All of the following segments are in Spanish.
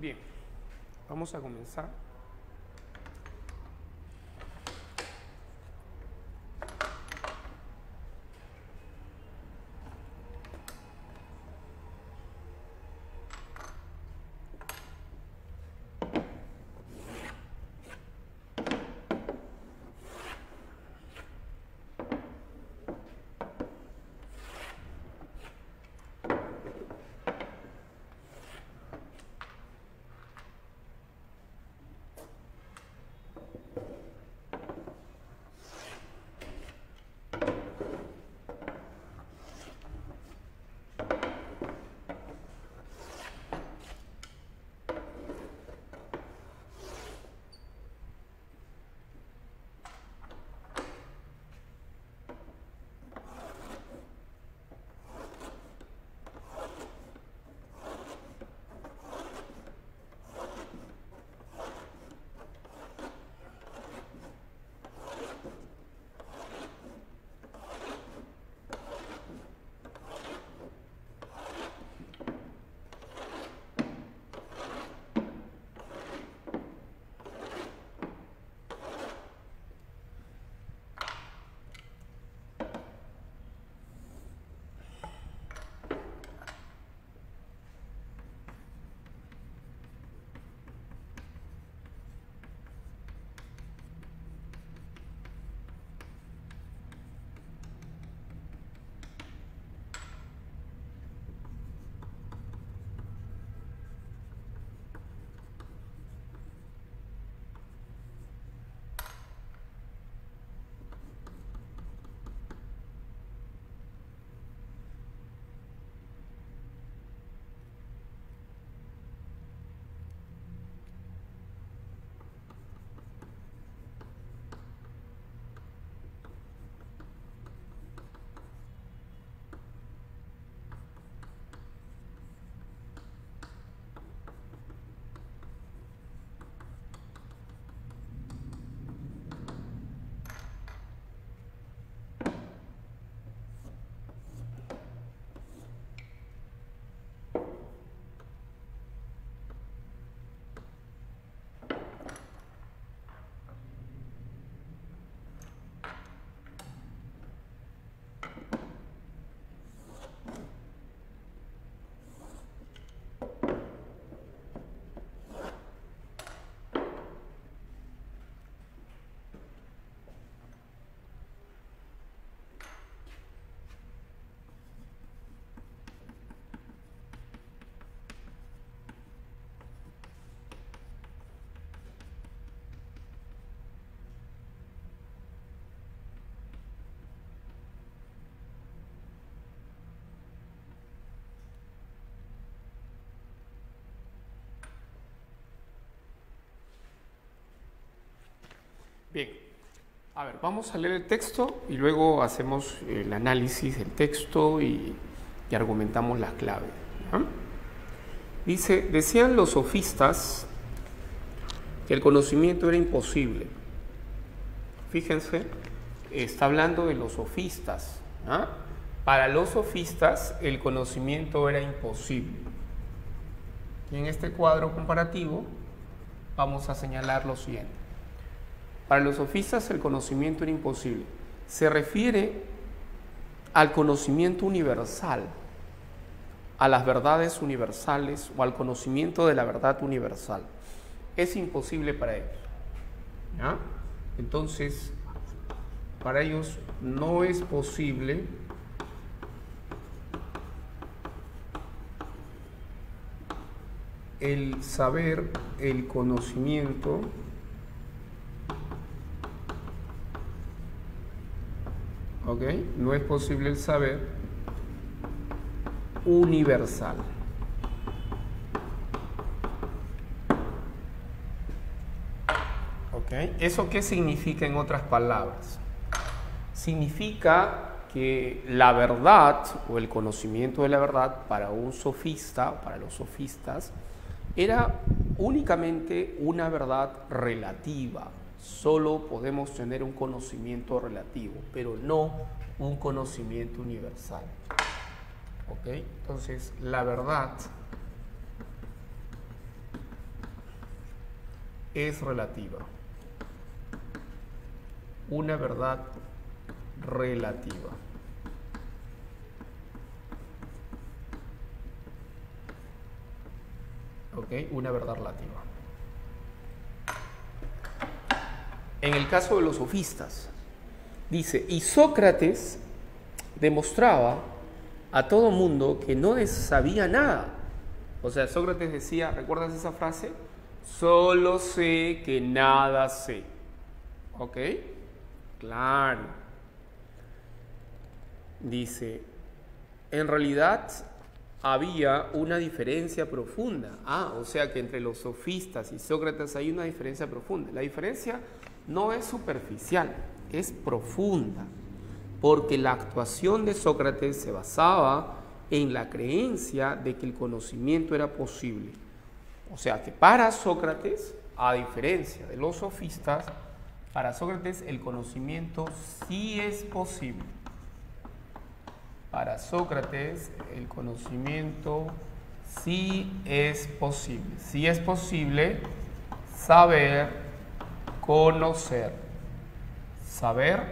Bien, vamos a comenzar. Bien, a ver, vamos a leer el texto y luego hacemos el análisis del texto y argumentamos las claves, ¿ya? Dice, decían los sofistas que el conocimiento era imposible. Fíjense, está hablando de los sofistas, ¿ya? Para los sofistas el conocimiento era imposible. Y en este cuadro comparativo vamos a señalar lo siguiente. Para los sofistas el conocimiento era imposible. Se refiere al conocimiento universal, a las verdades universales o al conocimiento de la verdad universal. Es imposible para ellos, ¿ya? Entonces, para ellos no es posible el saber, el conocimiento ¿ok? No es posible el saber universal. ¿Ok? ¿Eso qué significa en otras palabras? Significa que la verdad o el conocimiento de la verdad para un sofista, para los sofistas, era únicamente una verdad relativa. Solo podemos tener un conocimiento relativo, pero no un conocimiento universal. ¿Ok? Entonces, la verdad es relativa. Una verdad relativa. ¿Ok? Una verdad relativa. En el caso de los sofistas, dice, y Sócrates demostraba a todo mundo que no sabía nada. O sea, Sócrates decía, ¿recuerdas esa frase? Solo sé que nada sé. ¿Ok? Claro. Dice, en realidad había una diferencia profunda. O sea que entre los sofistas y Sócrates hay una diferencia profunda. La diferencia no es superficial, es profunda, porque la actuación de Sócrates se basaba en la creencia de que el conocimiento era posible. O sea que para Sócrates, a diferencia de los sofistas, para Sócrates el conocimiento sí es posible. Para Sócrates el conocimiento sí es posible. Sí es posible saber, conocer. Saber,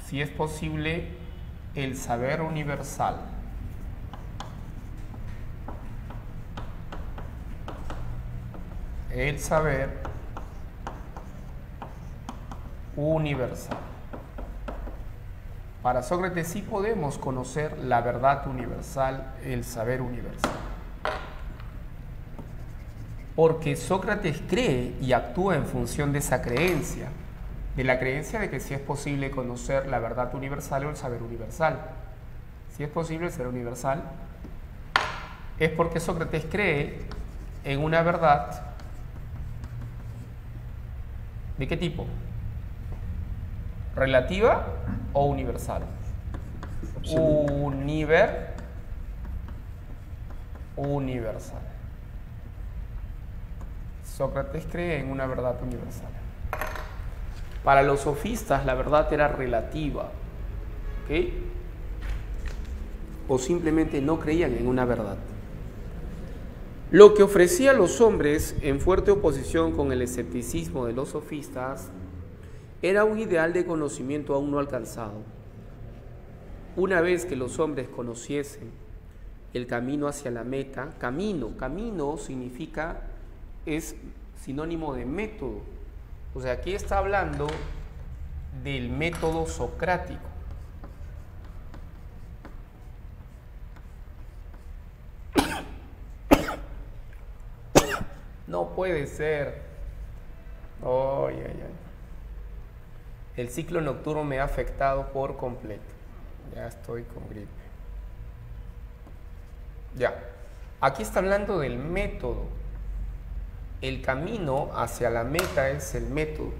sí es posible el saber universal. El saber universal. Para Sócrates sí podemos conocer la verdad universal, el saber universal. Porque Sócrates cree y actúa en función de esa creencia, de la creencia de que sí es posible conocer la verdad universal o el saber universal. Si es posible el saber universal, es porque Sócrates cree en una verdad. ¿De qué tipo? ¿Relativa o universal? Universal. Sócrates cree en una verdad universal. Para los sofistas la verdad era relativa, ¿ok? O simplemente no creían en una verdad. Lo que ofrecía a los hombres, en fuerte oposición con el escepticismo de los sofistas, era un ideal de conocimiento aún no alcanzado. Una vez que los hombres conociesen el camino hacia la meta, camino significa, es sinónimo de método. O sea, aquí está hablando del método socrático. No puede ser. El ciclo nocturno me ha afectado por completo. Ya estoy con gripe. Ya. Aquí está hablando del método. El camino hacia la meta es el método.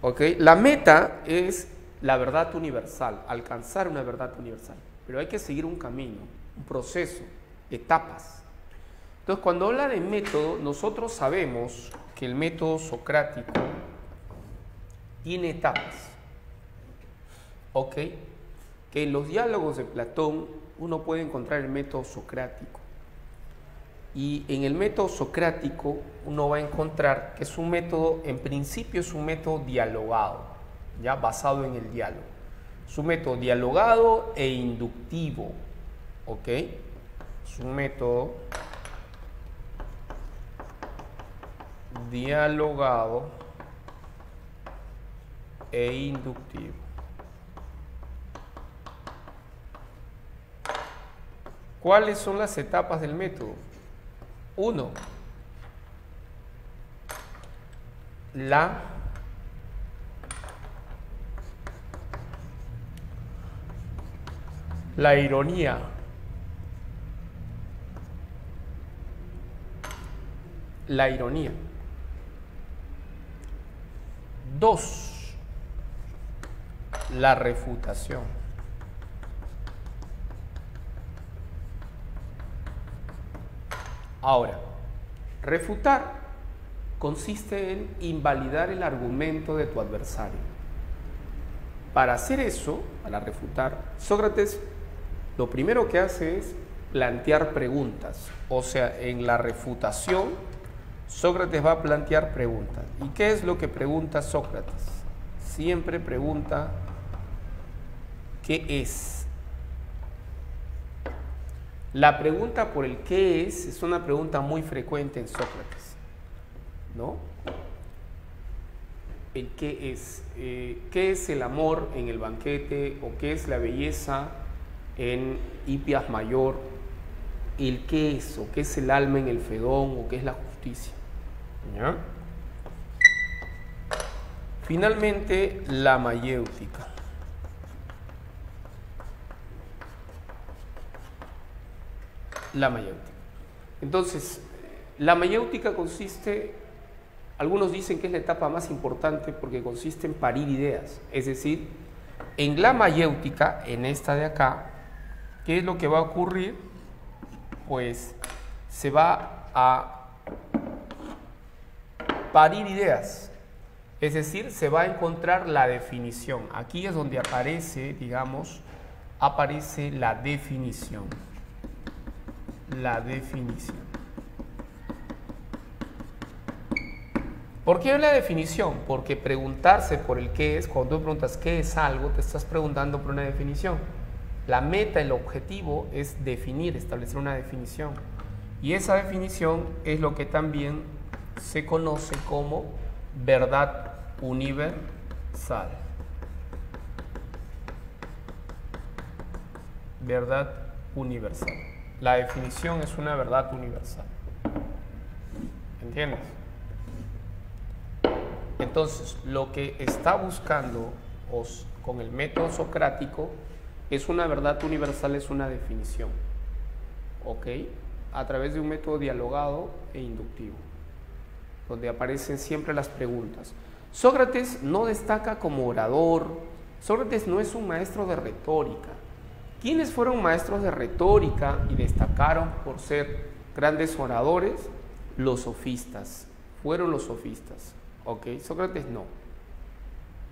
¿Ok? La meta es la verdad universal, alcanzar una verdad universal. Pero hay que seguir un camino, un proceso, etapas. Entonces, cuando habla de método, nosotros sabemos que el método socrático tiene etapas. ¿Ok? Que en los diálogos de Platón uno puede encontrar el método socrático. Y en el método socrático uno va a encontrar que es un método, en principio es un método dialogado, ya basado en el diálogo. Es un método dialogado e inductivo, ¿ok? Es un método dialogado e inductivo. ¿Cuáles son las etapas del método? 1. La ironía. La ironía. 2. La refutación. Ahora, refutar consiste en invalidar el argumento de tu adversario. Para hacer eso, para refutar, Sócrates lo primero que hace es plantear preguntas. O sea, en la refutación, Sócrates va a plantear preguntas. ¿Y qué es lo que pregunta Sócrates? Siempre pregunta ¿qué es? La pregunta por el qué es una pregunta muy frecuente en Sócrates, ¿no? ¿El qué es? ¿Qué es el amor en el banquete? ¿O qué es la belleza en Hipias Mayor? ¿El qué es? ¿O qué es el alma en el Fedón? ¿O qué es la justicia? ¿Ya? Finalmente, la mayéutica. La mayéutica. Entonces, la mayéutica consiste, algunos dicen que es la etapa más importante porque consiste en parir ideas. Es decir, en la mayéutica, en esta de acá, ¿qué es lo que va a ocurrir? Pues se va a parir ideas. Es decir, se va a encontrar la definición. Aquí es donde aparece, digamos, aparece la definición. La definición. ¿Por qué la definición? Porque preguntarse por el qué es, cuando tú preguntas qué es algo, te estás preguntando por una definición. La meta, el objetivo es definir, establecer una definición. Y esa definición es lo que también se conoce como verdad universal. Verdad universal. La definición es una verdad universal. ¿Entiendes? Entonces, lo que está buscando con el método socrático es una verdad universal, es una definición. ¿Ok? A través de un método dialogado e inductivo, donde aparecen siempre las preguntas. Sócrates no destaca como orador. Sócrates no es un maestro de retórica. ¿Quiénes fueron maestros de retórica y destacaron por ser grandes oradores? Los sofistas. Fueron los sofistas. ¿Ok? Sócrates no.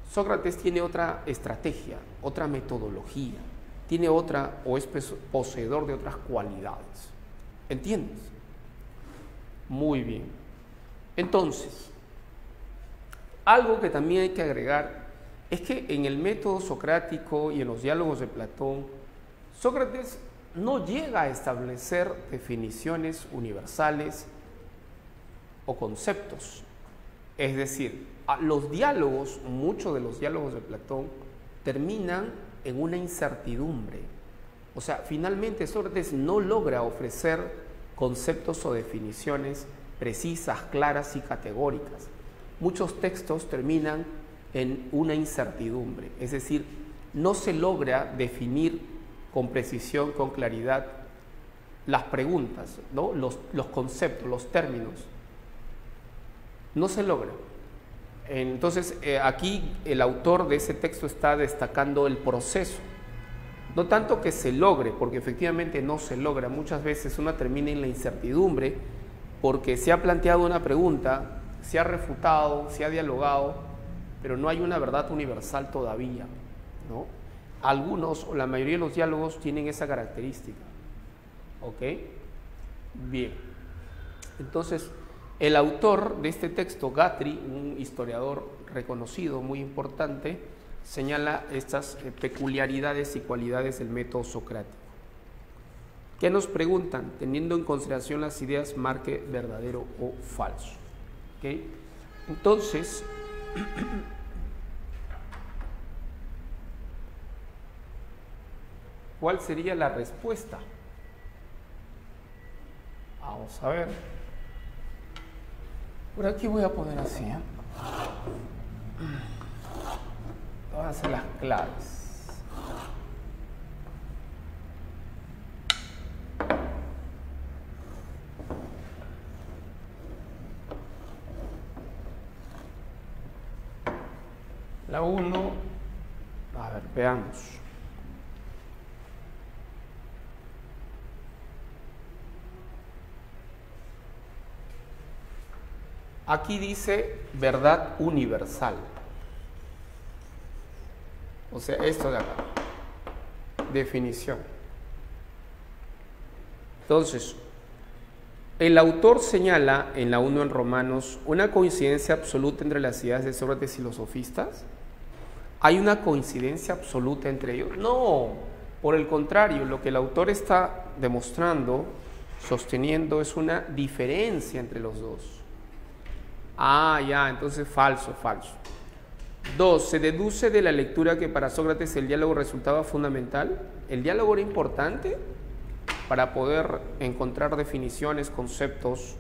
Sócrates tiene otra estrategia, otra metodología, tiene otra, o es poseedor de otras cualidades. ¿Entiendes? Muy bien. Entonces, algo que también hay que agregar es que en el método socrático y en los diálogos de Platón, Sócrates no llega a establecer definiciones universales o conceptos. Es decir, los diálogos, muchos de los diálogos de Platón, terminan en una incertidumbre. O sea, finalmente Sócrates no logra ofrecer conceptos o definiciones precisas, claras y categóricas. Muchos textos terminan en una incertidumbre, es decir, no se logra definir con precisión, con claridad, las preguntas, ¿no? Los conceptos, los términos. No se logra. Entonces, aquí el autor de ese texto está destacando el proceso. No tanto que se logre, porque efectivamente no se logra. Muchas veces uno termina en la incertidumbre porque se ha planteado una pregunta, se ha refutado, se ha dialogado, pero no hay una verdad universal todavía, ¿no? Algunos o la mayoría de los diálogos tienen esa característica. ¿Ok? Bien. Entonces, el autor de este texto, Guthrie, un historiador reconocido, muy importante, señala estas peculiaridades y cualidades del método socrático. ¿Qué nos preguntan? Teniendo en consideración las ideas, marque verdadero o falso. ¿Ok? Entonces, ¿cuál sería la respuesta? Vamos a ver. Por aquí voy a poner así, ¿eh? Voy a hacer las claves. La 1, a ver, veamos. Aquí dice verdad universal. O sea, esto de acá. Definición. Entonces, El autor señala en la 1 en Romanos una coincidencia absoluta entre las ideas de Sócrates y los sofistas. ¿Hay una coincidencia absoluta entre ellos? No, por el contrario, lo que el autor está demostrando, sosteniendo, es una diferencia entre los dos. Ah, ya, entonces falso. 2. Se deduce de la lectura que para Sócrates el diálogo resultaba fundamental. ¿El diálogo era importante para poder encontrar definiciones, conceptos,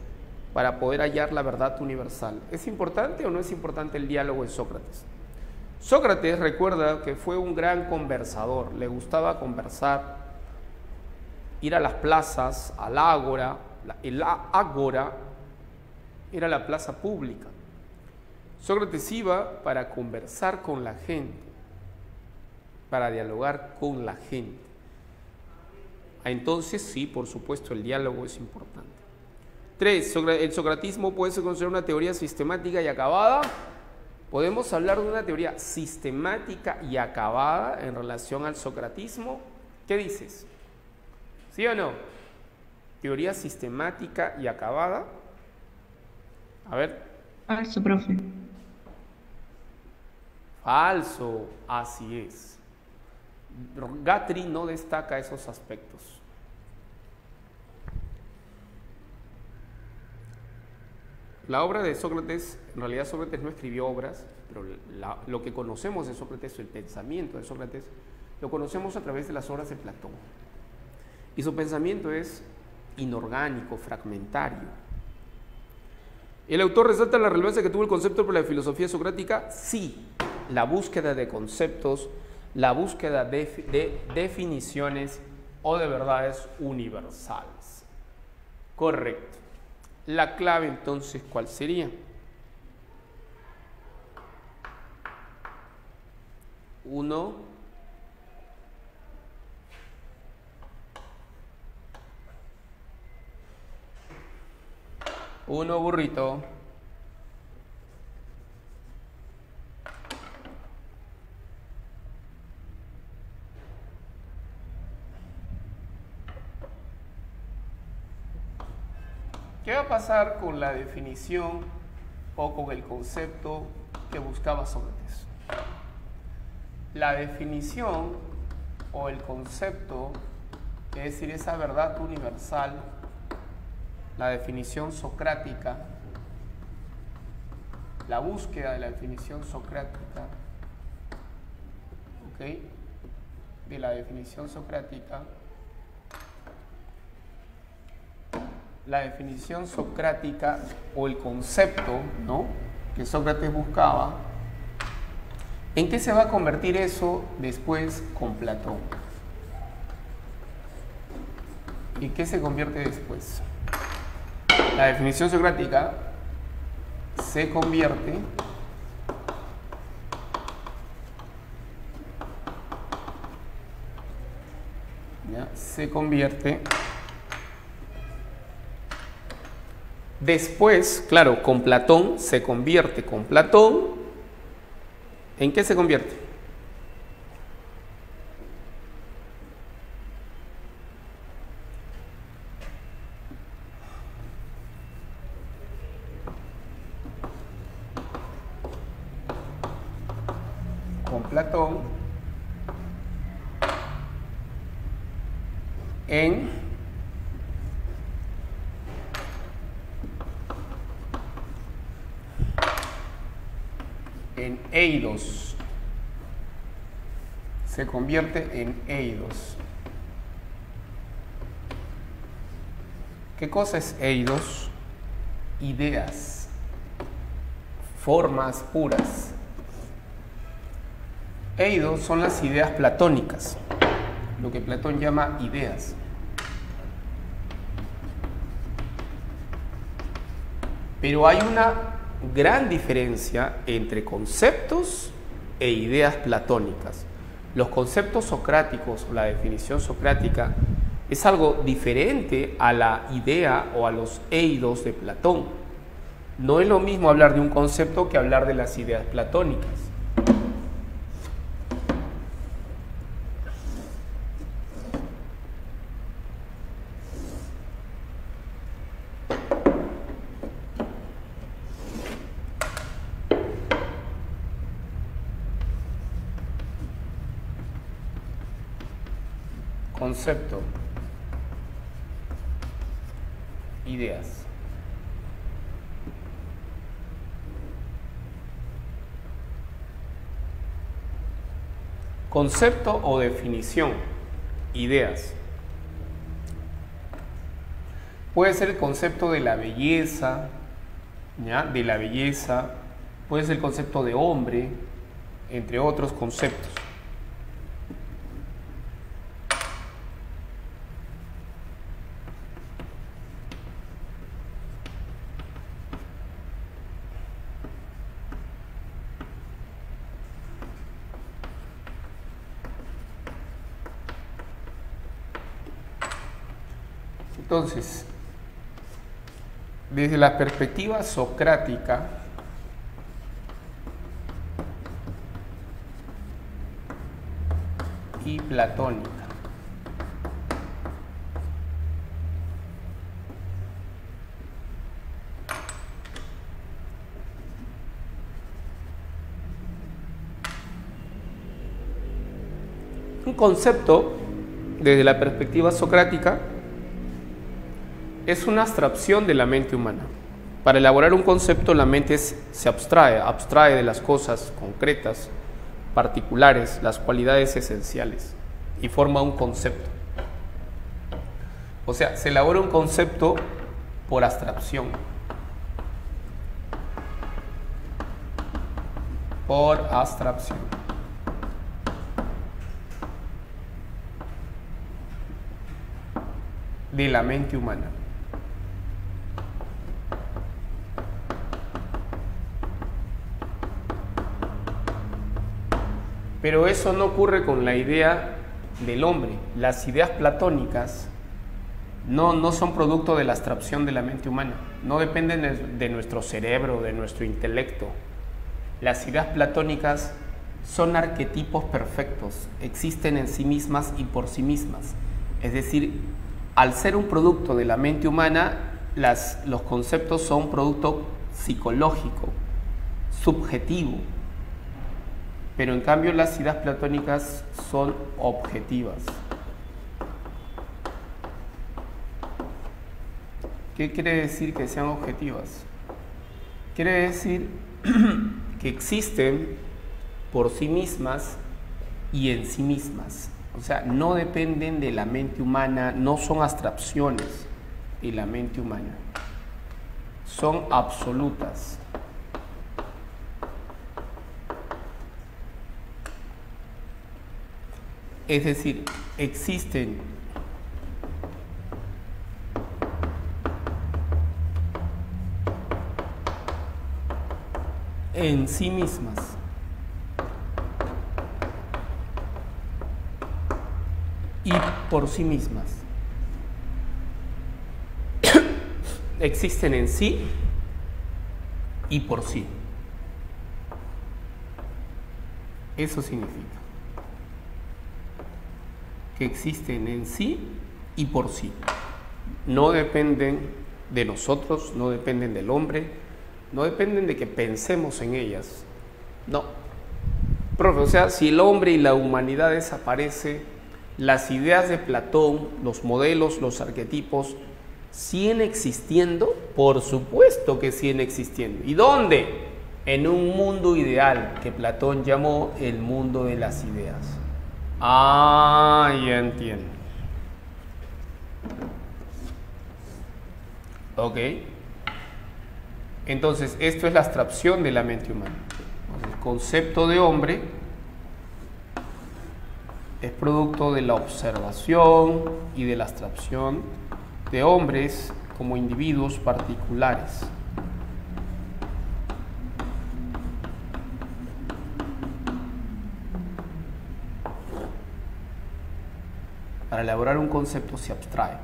para poder hallar la verdad universal? ¿Es importante o no es importante el diálogo en Sócrates? Sócrates, recuerda que fue un gran conversador, le gustaba conversar, ir a las plazas, al ágora. El ágora era la plaza pública. Sócrates iba para conversar con la gente, para dialogar con la gente. Entonces, sí, por supuesto, el diálogo es importante. 3. ¿El socratismo puede ser considerado una teoría sistemática y acabada? ¿Podemos hablar de una teoría sistemática y acabada en relación al socratismo? ¿Qué dices? ¿Sí o no? ¿Teoría sistemática y acabada? A ver. Falso, profe. Falso, así es. Guthrie no destaca esos aspectos. La obra de Sócrates, en realidad Sócrates no escribió obras, pero lo que conocemos de Sócrates, el pensamiento de Sócrates, lo conocemos a través de las obras de Platón. Y su pensamiento es inorgánico, fragmentario. ¿El autor resalta la relevancia que tuvo el concepto para la filosofía socrática? Sí, la búsqueda de conceptos, la búsqueda de definiciones o de verdades universales. Correcto. La clave entonces, ¿cuál sería? 1. Burrito. ¿Qué va a pasar con la definición o con el concepto que buscaba Sócrates? La definición o el concepto, es decir, esa verdad universal, la definición socrática, la búsqueda de la definición socrática, ¿ok? De la definición socrática, la definición socrática o el concepto, ¿no?, que Sócrates buscaba, ¿en qué se va a convertir eso después con Platón? ¿Y qué se convierte después? La definición socrática se convierte después, claro, con Platón se convierte. Con Platón, ¿en qué se convierte? Con Platón en eidos. Se convierte en eidos. ¿Qué cosa es eidos? Ideas, formas puras. Eidos son las ideas platónicas, lo que Platón llama ideas. Pero hay una gran diferencia entre conceptos e ideas platónicas. Los conceptos socráticos o la definición socrática es algo diferente a la idea o a los eidos de Platón. No es lo mismo hablar de un concepto que hablar de las ideas platónicas. concepto, ideas. Concepto o definición, ideas. Puede ser el concepto de la belleza, ¿ya? De la belleza, puede ser el concepto de hombre, entre otros conceptos. Entonces, desde la perspectiva socrática, y platónica, un concepto desde la perspectiva socrática es una abstracción de la mente humana. Para elaborar un concepto, la mente se abstrae de las cosas concretas, particulares, las cualidades esenciales, y forma un concepto. O sea, se elabora un concepto por abstracción. Por abstracción. De la mente humana. Pero eso no ocurre con la idea del hombre. Las ideas platónicas no son producto de la abstracción de la mente humana. No dependen de nuestro cerebro, de nuestro intelecto. Las ideas platónicas son arquetipos perfectos. Existen en sí mismas y por sí mismas. Es decir, al ser un producto de la mente humana, los conceptos son un producto psicológico, subjetivo. Pero en cambio las ideas platónicas son objetivas. ¿Qué quiere decir que sean objetivas? Quiere decir que existen por sí mismas y en sí mismas. O sea, no dependen de la mente humana, no son abstracciones de la mente humana. Son absolutas. Es decir, existen en sí mismas y por sí mismas. Existen en sí y por sí. Eso significa que existen en sí y por sí. No dependen de nosotros, no dependen del hombre, no dependen de que pensemos en ellas. No. Profe, o sea, si el hombre y la humanidad desaparece, las ideas de Platón, los modelos, los arquetipos, ¿siguen existiendo? Por supuesto que siguen existiendo. ¿Y dónde? En un mundo ideal que Platón llamó el mundo de las ideas. Ah, ya entiendo. Ok. Entonces, esto es la abstracción de la mente humana. El concepto de hombre es producto de la observación y de la abstracción de hombres como individuos particulares. Para elaborar un concepto se abstrae.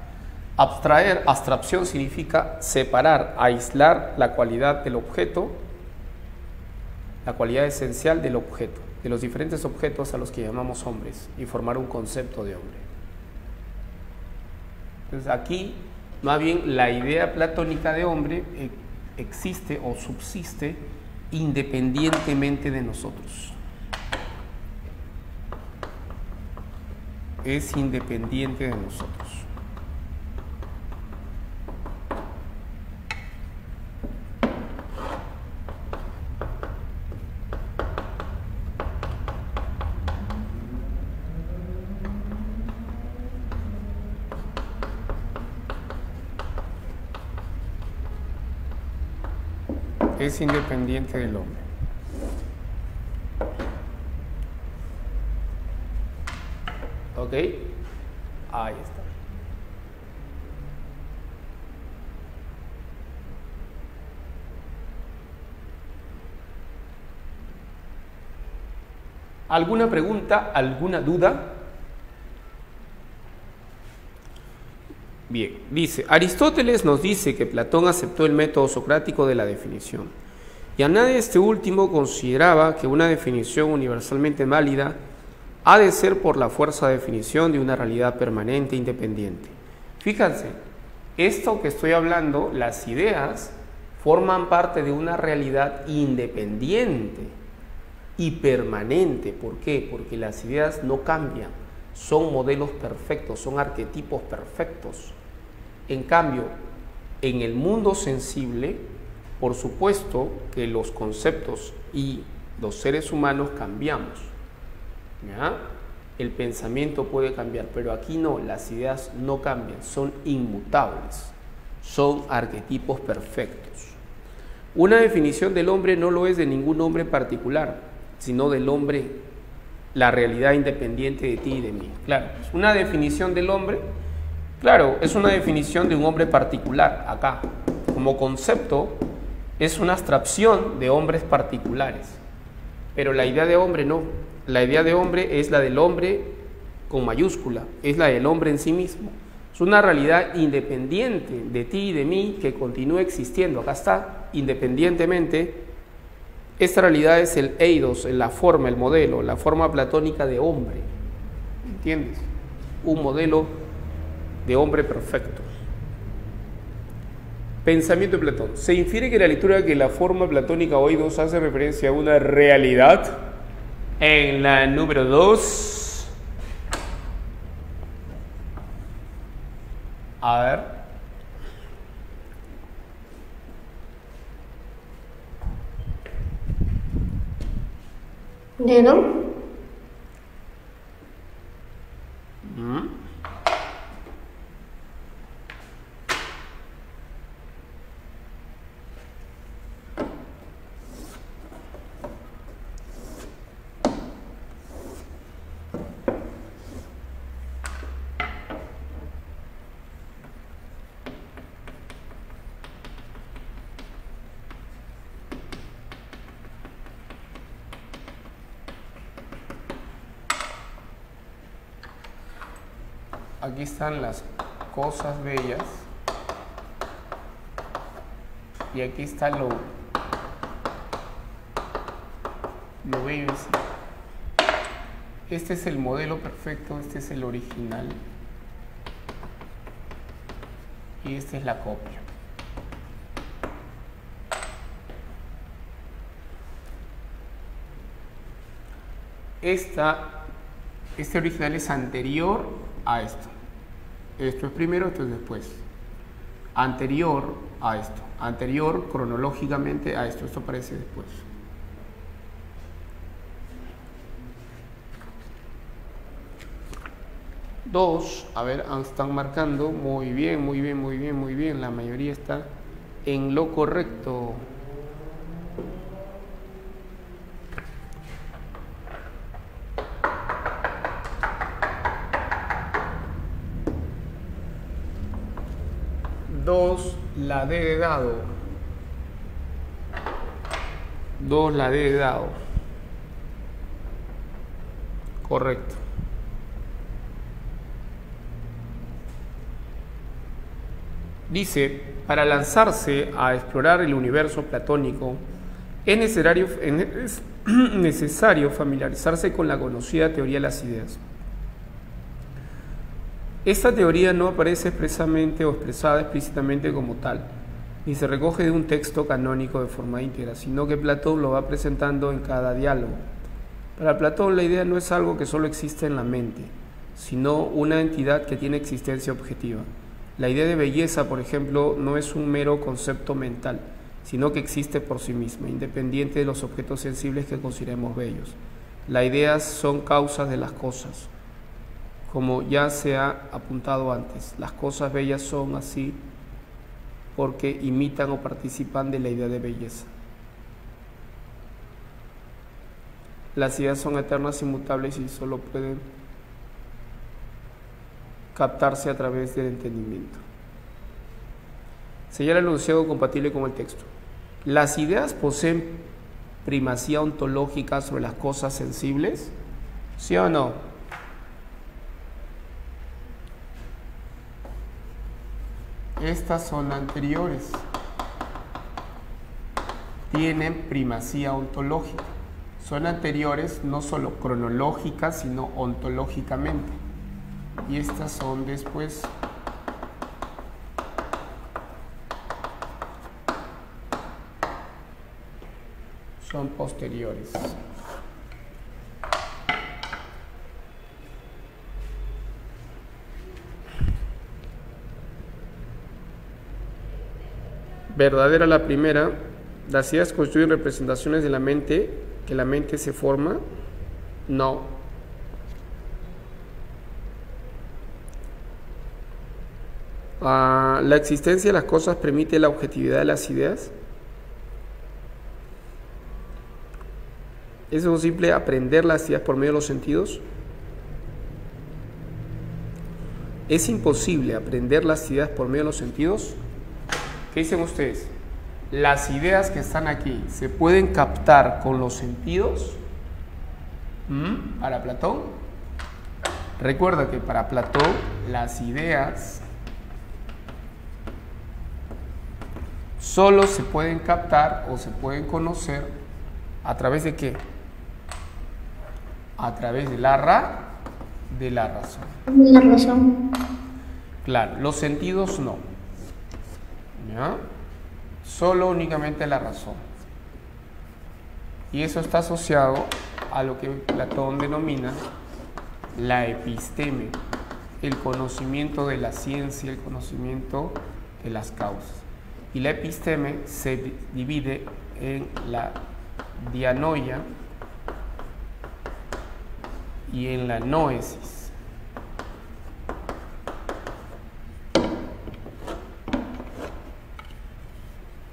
Abstracción significa separar, aislar la cualidad del objeto, la cualidad esencial del objeto, de los diferentes objetos a los que llamamos hombres, y formar un concepto de hombre. Entonces aquí, más bien, la idea platónica de hombre existe o subsiste independientemente de nosotros. es independiente de nosotros. Es independiente del hombre. ¿Ok? Ahí está. ¿Alguna pregunta? ¿Alguna duda? Bien, dice, Aristóteles nos dice que Platón aceptó el método socrático de la definición, y a nadie este último consideraba que una definición universalmente válida ha de ser por la fuerza de definición de una realidad permanente e independiente. Fíjense, esto que estoy hablando, las ideas forman parte de una realidad independiente y permanente. ¿Por qué? Porque las ideas no cambian, son modelos perfectos, son arquetipos perfectos. En cambio, en el mundo sensible, por supuesto que los conceptos y los seres humanos cambiamos, ¿ya? El pensamiento puede cambiar, pero aquí no, las ideas no cambian, son inmutables, son arquetipos perfectos. Una definición del hombre no lo es de ningún hombre particular, sino del hombre, la realidad independiente de ti y de mí. Claro, una definición del hombre, claro, es una definición de un hombre particular, acá. Como concepto, es una abstracción de hombres particulares. Pero la idea de hombre no. La idea de hombre es la del hombre con mayúscula, es la del hombre en sí mismo. Es una realidad independiente de ti y de mí que continúa existiendo. Acá está, independientemente. Esta realidad es el eidos, la forma, el modelo, la forma platónica de hombre. ¿Entiendes? Un modelo de hombre perfecto. Pensamiento de Platón. Se infiere que la lectura de que la forma platónica o eidos hace referencia a una realidad. En la número 2. A ver. ¿Dedo? Aquí están las cosas bellas y aquí está lo bello en sí. Este es el modelo perfecto, este es el original y esta es la copia. Este original es anterior a esto. Esto es primero, esto es después. Anterior a esto. Anterior cronológicamente a esto. Esto aparece después. Dos, a ver, están marcando. Muy bien, muy bien, muy bien, muy bien. La mayoría está en lo correcto. Dos, la D de dado. 2, la D de dado. Correcto. Dice, para lanzarse a explorar el universo platónico, es necesario familiarizarse con la conocida teoría de las ideas. Esta teoría no aparece expresamente o expresada explícitamente como tal, ni se recoge de un texto canónico de forma íntegra, sino que Platón lo va presentando en cada diálogo. Para Platón la idea no es algo que solo existe en la mente, sino una entidad que tiene existencia objetiva. La idea de belleza, por ejemplo, no es un mero concepto mental, sino que existe por sí misma, independiente de los objetos sensibles que consideremos bellos. Las ideas son causas de las cosas, como ya se ha apuntado antes. Las cosas bellas son así porque imitan o participan de la idea de belleza. Las ideas son eternas, inmutables y solo pueden captarse a través del entendimiento. Señala el enunciado compatible con el texto. ¿Las ideas poseen primacía ontológica sobre las cosas sensibles? ¿Sí o no? Estas son anteriores. Tienen primacía ontológica. Son anteriores no solo cronológicas, sino ontológicamente. Y estas son después. Son posteriores. Verdadera la primera. Las ideas constituyen representaciones de la mente, que la mente se forma. No. La existencia de las cosas permite la objetividad de las ideas. ¿Es un simple aprender las ideas por medio de los sentidos? ¿Es imposible aprender las ideas por medio de los sentidos? ¿Qué dicen ustedes? ¿Las ideas que están aquí se pueden captar con los sentidos? Para Platón. Recuerda que para Platón las ideas solo se pueden captar o se pueden conocer ¿a través de qué? A través de la razón. De la razón. Claro, los sentidos no. ¿Ya? Solo únicamente la razón. Y eso está asociado a lo que Platón denomina la episteme, el conocimiento de la ciencia, el conocimiento de las causas. Y la episteme se divide en la dianoia y en la noesis.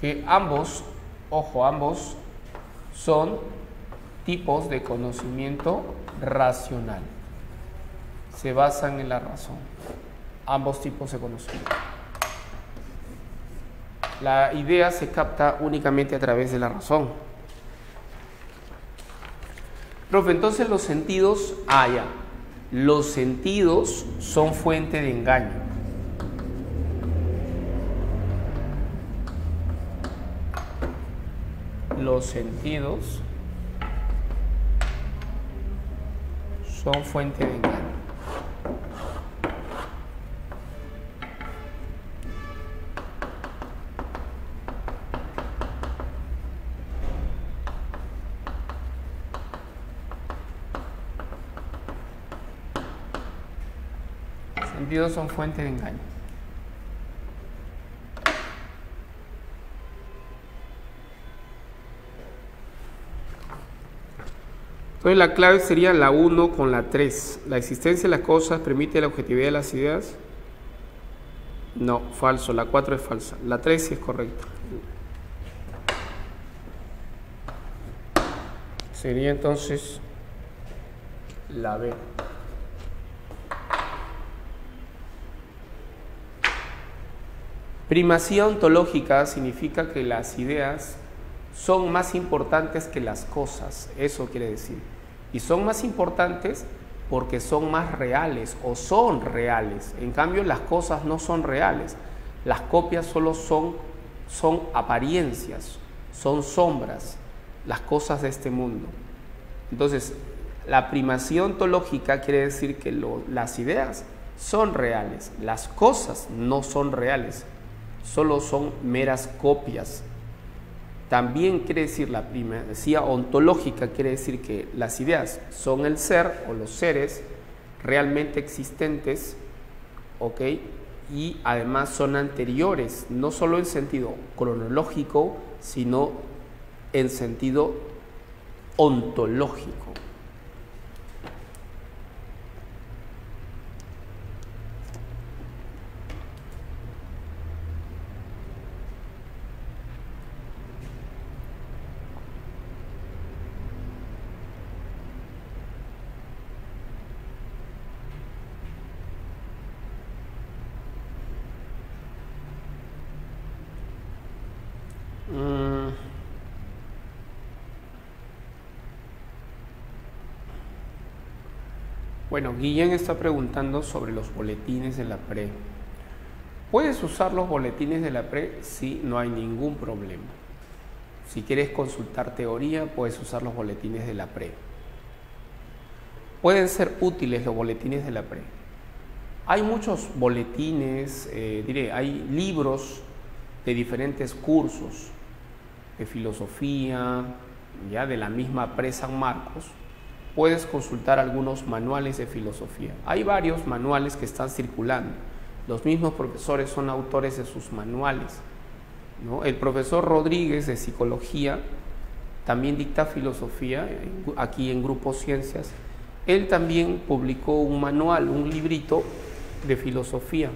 Que ambos, ojo, ambos son tipos de conocimiento racional. Se basan en la razón. Ambos tipos de conocimiento. La idea se capta únicamente a través de la razón. Profe, entonces los sentidos, ya. Los sentidos son fuente de engaño. Los sentidos son fuente de engaño. Los sentidos son fuente de engaño. Entonces la clave sería la 1 con la 3. ¿La existencia de las cosas permite la objetividad de las ideas? No, falso. La 4 es falsa. La 3 sí es correcta. Sería entonces la B. Primacía ontológica significa que las ideas son más importantes que las cosas, eso quiere decir. Y son más importantes porque son más reales o son reales. En cambio, las cosas no son reales. Las copias solo son apariencias, son sombras, las cosas de este mundo. Entonces, la primacía ontológica quiere decir que las ideas son reales, las cosas no son reales, solo son meras copias. También quiere decir la primacía ontológica, quiere decir que las ideas son el ser o los seres realmente existentes, ¿ok? Y además son anteriores, no solo en sentido cronológico, sino en sentido ontológico. Bueno, Guillén está preguntando sobre los boletines de la PRE. ¿Puedes usar los boletines de la PRE? Sí, no hay ningún problema. Si quieres consultar teoría, puedes usar los boletines de la PRE. Pueden ser útiles los boletines de la PRE. Hay muchos boletines, hay libros de diferentes cursos, de filosofía, ya de la misma PRE San Marcos. Puedes consultar algunos manuales de filosofía. Hay varios manuales que están circulando. Los mismos profesores son autores de sus manuales, ¿no? El profesor Rodríguez de Psicología también dicta filosofía aquí en Grupo Ciencias. Él también publicó un manual, un librito de filosofía,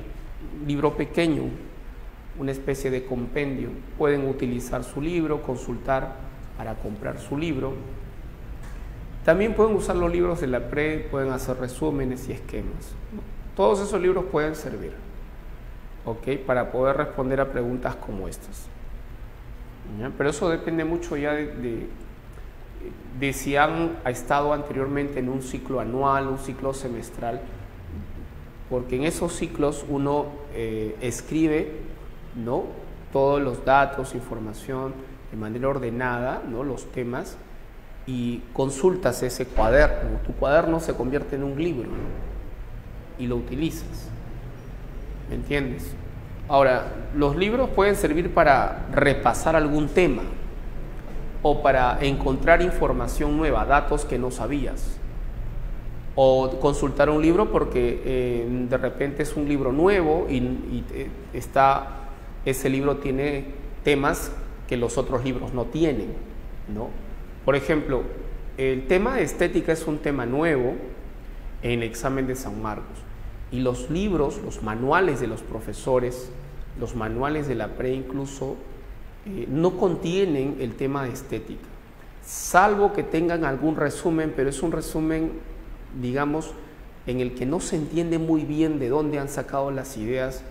un libro pequeño, una especie de compendio. Pueden utilizar su libro, consultar para comprar su libro. También pueden usar los libros de la PRE, pueden hacer resúmenes y esquemas, ¿no? Todos esos libros pueden servir, ¿ok? Para poder responder a preguntas como estas, ¿ya? Pero eso depende mucho ya de si han estado anteriormente en un ciclo anual, un ciclo semestral, porque en esos ciclos uno escribe, ¿no?, todos los datos, información de manera ordenada, ¿no?, los temas, y consultas ese cuaderno. Tu cuaderno se convierte en un libro, ¿no?, y lo utilizas. ¿Me entiendes? Ahora, los libros pueden servir para repasar algún tema o para encontrar información nueva, datos que no sabías, o consultar un libro porque de repente es un libro nuevo y ese libro tiene temas que los otros libros no tienen, ¿no? Por ejemplo, el tema de estética es un tema nuevo en el examen de San Marcos, y los libros, los manuales de los profesores, los manuales de la PRE incluso, no contienen el tema de estética, salvo que tengan algún resumen, pero es un resumen, digamos, en el que no se entiende muy bien de dónde han sacado las ideas,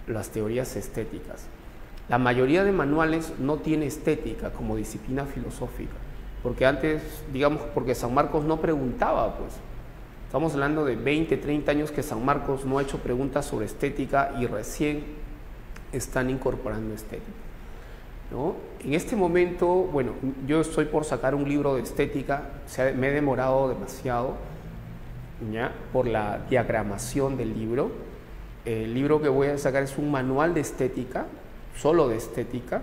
las teorías estéticas. La mayoría de manuales no tiene estética como disciplina filosófica, porque antes, digamos, porque San Marcos no preguntaba, pues. Estamos hablando de 20, 30 años que San Marcos no ha hecho preguntas sobre estética y recién están incorporando estética, ¿no? En este momento, bueno, yo estoy por sacar un libro de estética, me he demorado demasiado, ¿ya?, por la diagramación del libro. El libro que voy a sacar es un manual de estética, solo de estética,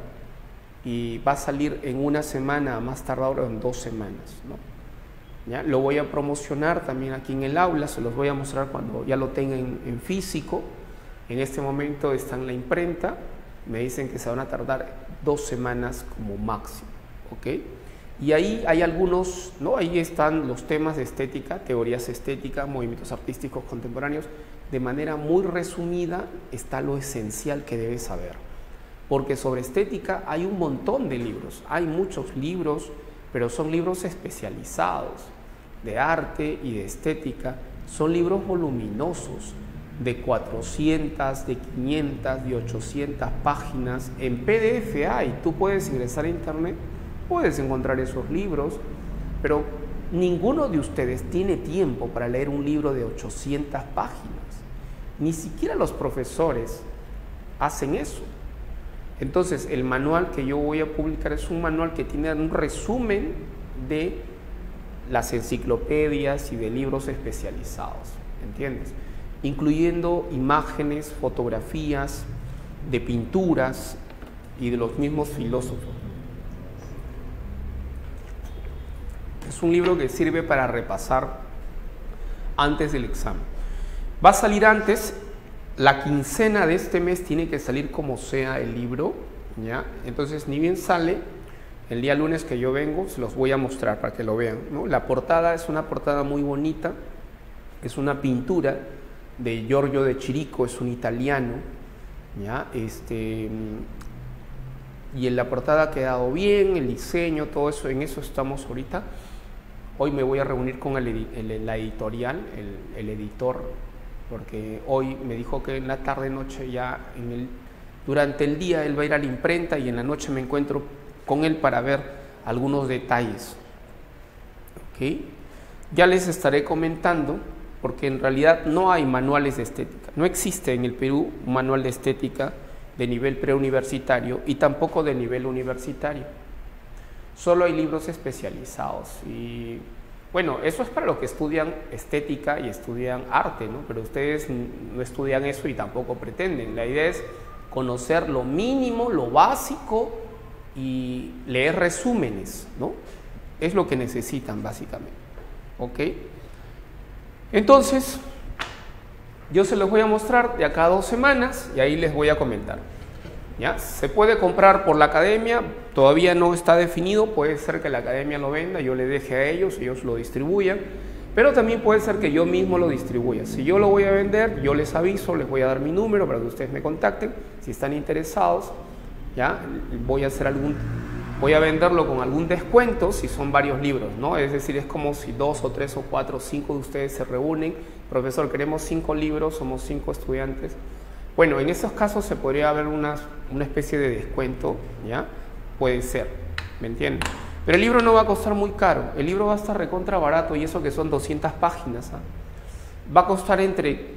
y va a salir en una semana, más tardar en 2 semanas, ¿no? ¿Ya? Lo voy a promocionar también aquí en el aula, se los voy a mostrar cuando ya lo tengan en físico. En este momento está en la imprenta, me dicen que se van a tardar 2 semanas como máximo, ¿ok? Y ahí hay algunos, ¿no? Ahí están los temas de estética, teorías estéticas, movimientos artísticos contemporáneos. De manera muy resumida está lo esencial que debes saber, porque sobre estética hay un montón de libros, hay muchos libros, pero son libros especializados de arte y de estética. Son libros voluminosos de 400, de 500, de 800 páginas. En PDF hay, tú puedes ingresar a internet, puedes encontrar esos libros, pero ninguno de ustedes tiene tiempo para leer un libro de 800 páginas. Ni siquiera los profesores hacen eso. Entonces, el manual que yo voy a publicar es un manual que tiene un resumen de las enciclopedias y de libros especializados, ¿entiendes? Incluyendo imágenes, fotografías, de pinturas y de los mismos filósofos. Es un libro que sirve para repasar antes del examen. Va a salir antes, la quincena de este mes tiene que salir como sea el libro, ¿ya? Entonces, ni bien sale, el día lunes que yo vengo, se los voy a mostrar para que lo vean, ¿no? La portada es una portada muy bonita, es una pintura de Giorgio de Chirico, es un italiano, ¿ya? Y en la portada ha quedado bien, el diseño, todo eso, en eso estamos ahorita. Hoy me voy a reunir con la editorial, el editor, porque hoy me dijo que en la tarde-noche ya, durante el día él va a ir a la imprenta y en la noche me encuentro con él para ver algunos detalles. ¿Okay? Ya les estaré comentando, porque en realidad no hay manuales de estética. No existe en el Perú un manual de estética de nivel preuniversitario y tampoco de nivel universitario. Solo hay libros especializados y bueno, eso es para los que estudian estética y estudian arte, ¿no? Pero ustedes no estudian eso y tampoco pretenden. La idea es conocer lo mínimo, lo básico y leer resúmenes, ¿no? Es lo que necesitan básicamente, ¿ok? Entonces, yo se los voy a mostrar de acá a 2 semanas y ahí les voy a comentar. ¿Ya? Se puede comprar por la academia, todavía no está definido, puede ser que la academia lo venda, yo le deje a ellos lo distribuyan, pero también puede ser que yo mismo lo distribuya. Si yo lo voy a vender, yo les aviso, les voy a dar mi número para que ustedes me contacten, si están interesados, ¿ya? Voy a venderlo con algún descuento si son varios libros, ¿no? Es decir, es como si 2 o 3 o 4 o 5 de ustedes se reúnen, profesor, queremos 5 libros, somos 5 estudiantes. Bueno, en esos casos se podría haber una especie de descuento, ¿ya? Puede ser, ¿me entienden? Pero el libro no va a costar muy caro, el libro va a estar recontra barato y eso que son 200 páginas, ¿ah? Va a costar entre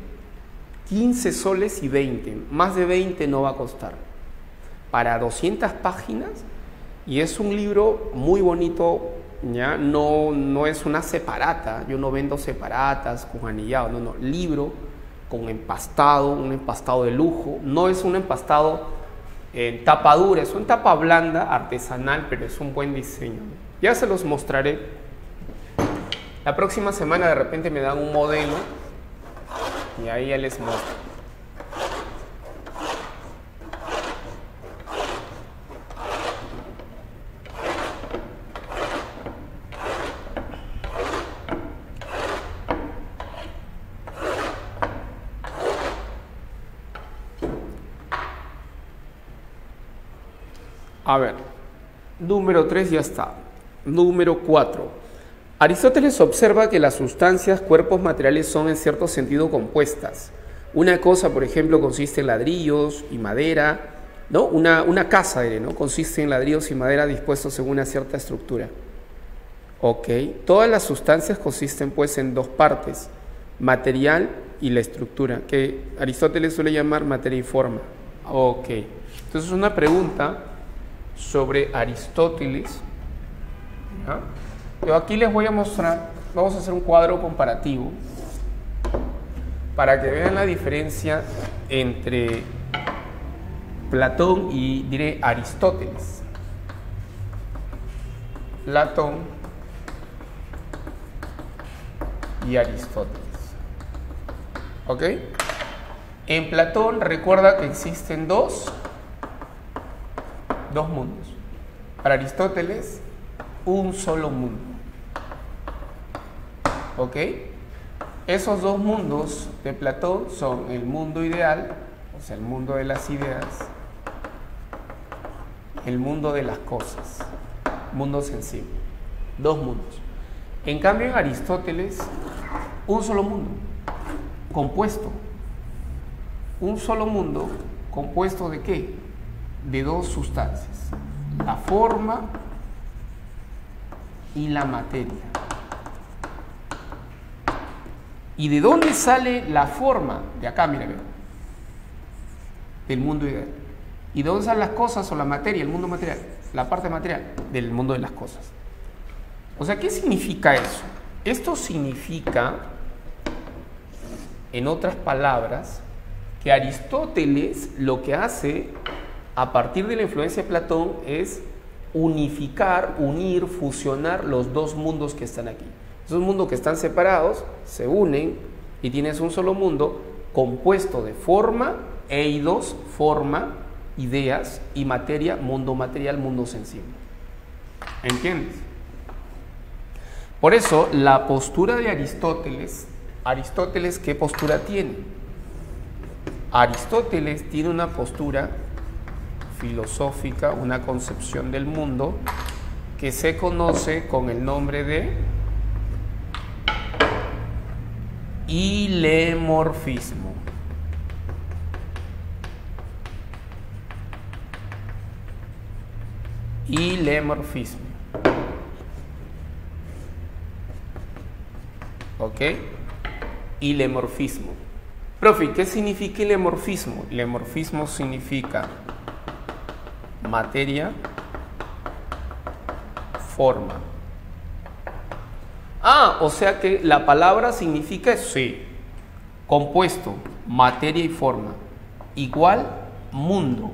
15 soles y 20, más de 20 no va a costar. Para 200 páginas, y es un libro muy bonito, ¿ya? No es una separata, yo no vendo separatas con anillado, no, libro con empastado, un empastado de lujo, no es un empastado en tapa dura, es una tapa blanda, artesanal, pero es un buen diseño. Ya se los mostraré. La próxima semana de repente me dan un modelo y ahí ya les muestro. A ver, número 3 ya está. Número 4. Aristóteles observa que las sustancias, cuerpos materiales son en cierto sentido compuestas. Una cosa, por ejemplo, consiste en ladrillos y madera, ¿no? Una casa, ¿no? Consiste en ladrillos y madera dispuestos según una cierta estructura. Ok. Todas las sustancias consisten pues en 2 partes, material y la estructura, que Aristóteles suele llamar materia y forma. Ok. Entonces una pregunta sobre Aristóteles, ¿ya? Yo aquí les voy a mostrar, vamos a hacer un cuadro comparativo para que vean la diferencia entre Platón y diré Aristóteles. Platón y Aristóteles. ¿Ok? En Platón recuerda que existen dos mundos. Para Aristóteles, un solo mundo. ¿Ok? Esos 2 mundos de Platón son el mundo ideal, o sea, el mundo de las ideas, el mundo de las cosas, mundo sensible. 2 mundos. En cambio, en Aristóteles, un solo mundo, compuesto. Un solo mundo, compuesto ¿de qué? De 2 sustancias, la forma y la materia. ¿Y de dónde sale la forma? De acá, mira, del mundo ideal. ¿Y de dónde salen las cosas o la materia, el mundo material? La parte material del mundo de las cosas. O sea, ¿qué significa eso? Esto significa, en otras palabras, que Aristóteles lo que hace a partir de la influencia de Platón es unificar, unir, fusionar los 2 mundos que están aquí. Esos mundos que están separados se unen y tienes un solo mundo compuesto de forma, eidos, forma, ideas, y materia, mundo material, mundo sensible. ¿Entiendes? Por eso, la postura de Aristóteles, ¿qué postura tiene? Aristóteles tiene una postura filosófica, una concepción del mundo que se conoce con el nombre de hilemorfismo. Hilemorfismo. ¿Ok? Hilemorfismo. Profe, ¿qué significa hilemorfismo? Hilemorfismo significa materia, forma. O sea que la palabra significa eso, sí. Compuesto, materia y forma. Igual, mundo.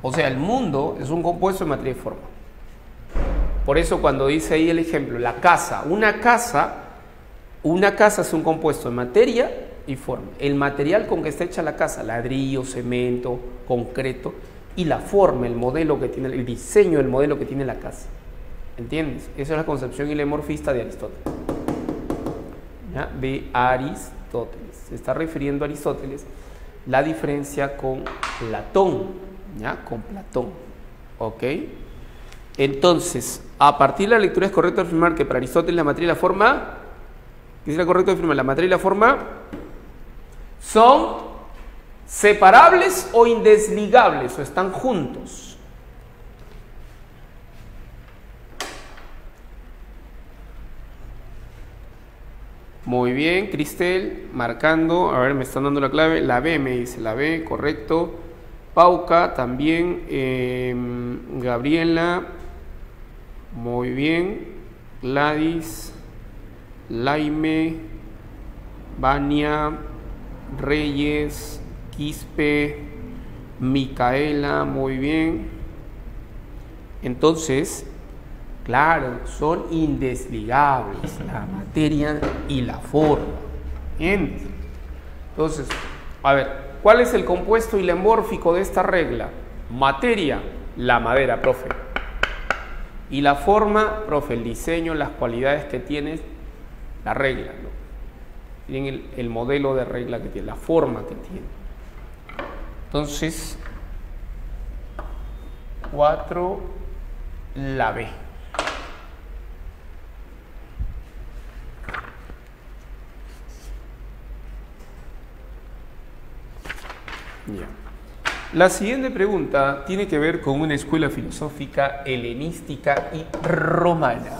O sea, el mundo es un compuesto de materia y forma. Por eso cuando dice ahí el ejemplo, la casa, una casa es un compuesto de materia y forma. El material con que está hecha la casa, ladrillo, cemento, concreto, y la forma, el modelo que tiene, el diseño del modelo que tiene la casa. ¿Entiendes? Esa es la concepción hilemorfista de Aristóteles. ¿Ya? De Aristóteles. Se está refiriendo a Aristóteles la diferencia con Platón. ¿Ya? Con Platón. ¿Ok? Entonces, a partir de la lectura es correcto afirmar que para Aristóteles la materia y la forma, ¿qué sería correcto afirmar? La materia y la forma son separables o indesligables, o están juntos. Muy bien, Cristel, marcando, a ver, me están dando la clave, la B me dice, la B, correcto. Pauca también, Gabriela, muy bien, Gladys, Laime, Vania, Reyes, Quispe, Micaela, muy bien. Entonces, claro, son indesligables la materia y la forma. Bien. Entonces, a ver, ¿cuál es el compuesto hilemórfico de esta regla? Materia, la madera, profe. Y la forma, profe, el diseño, las cualidades que tiene la regla, ¿no? Tienen el modelo de regla que tiene, la forma que tiene. Entonces, 4, la B. Ya. La siguiente pregunta tiene que ver con una escuela filosófica helenística y romana.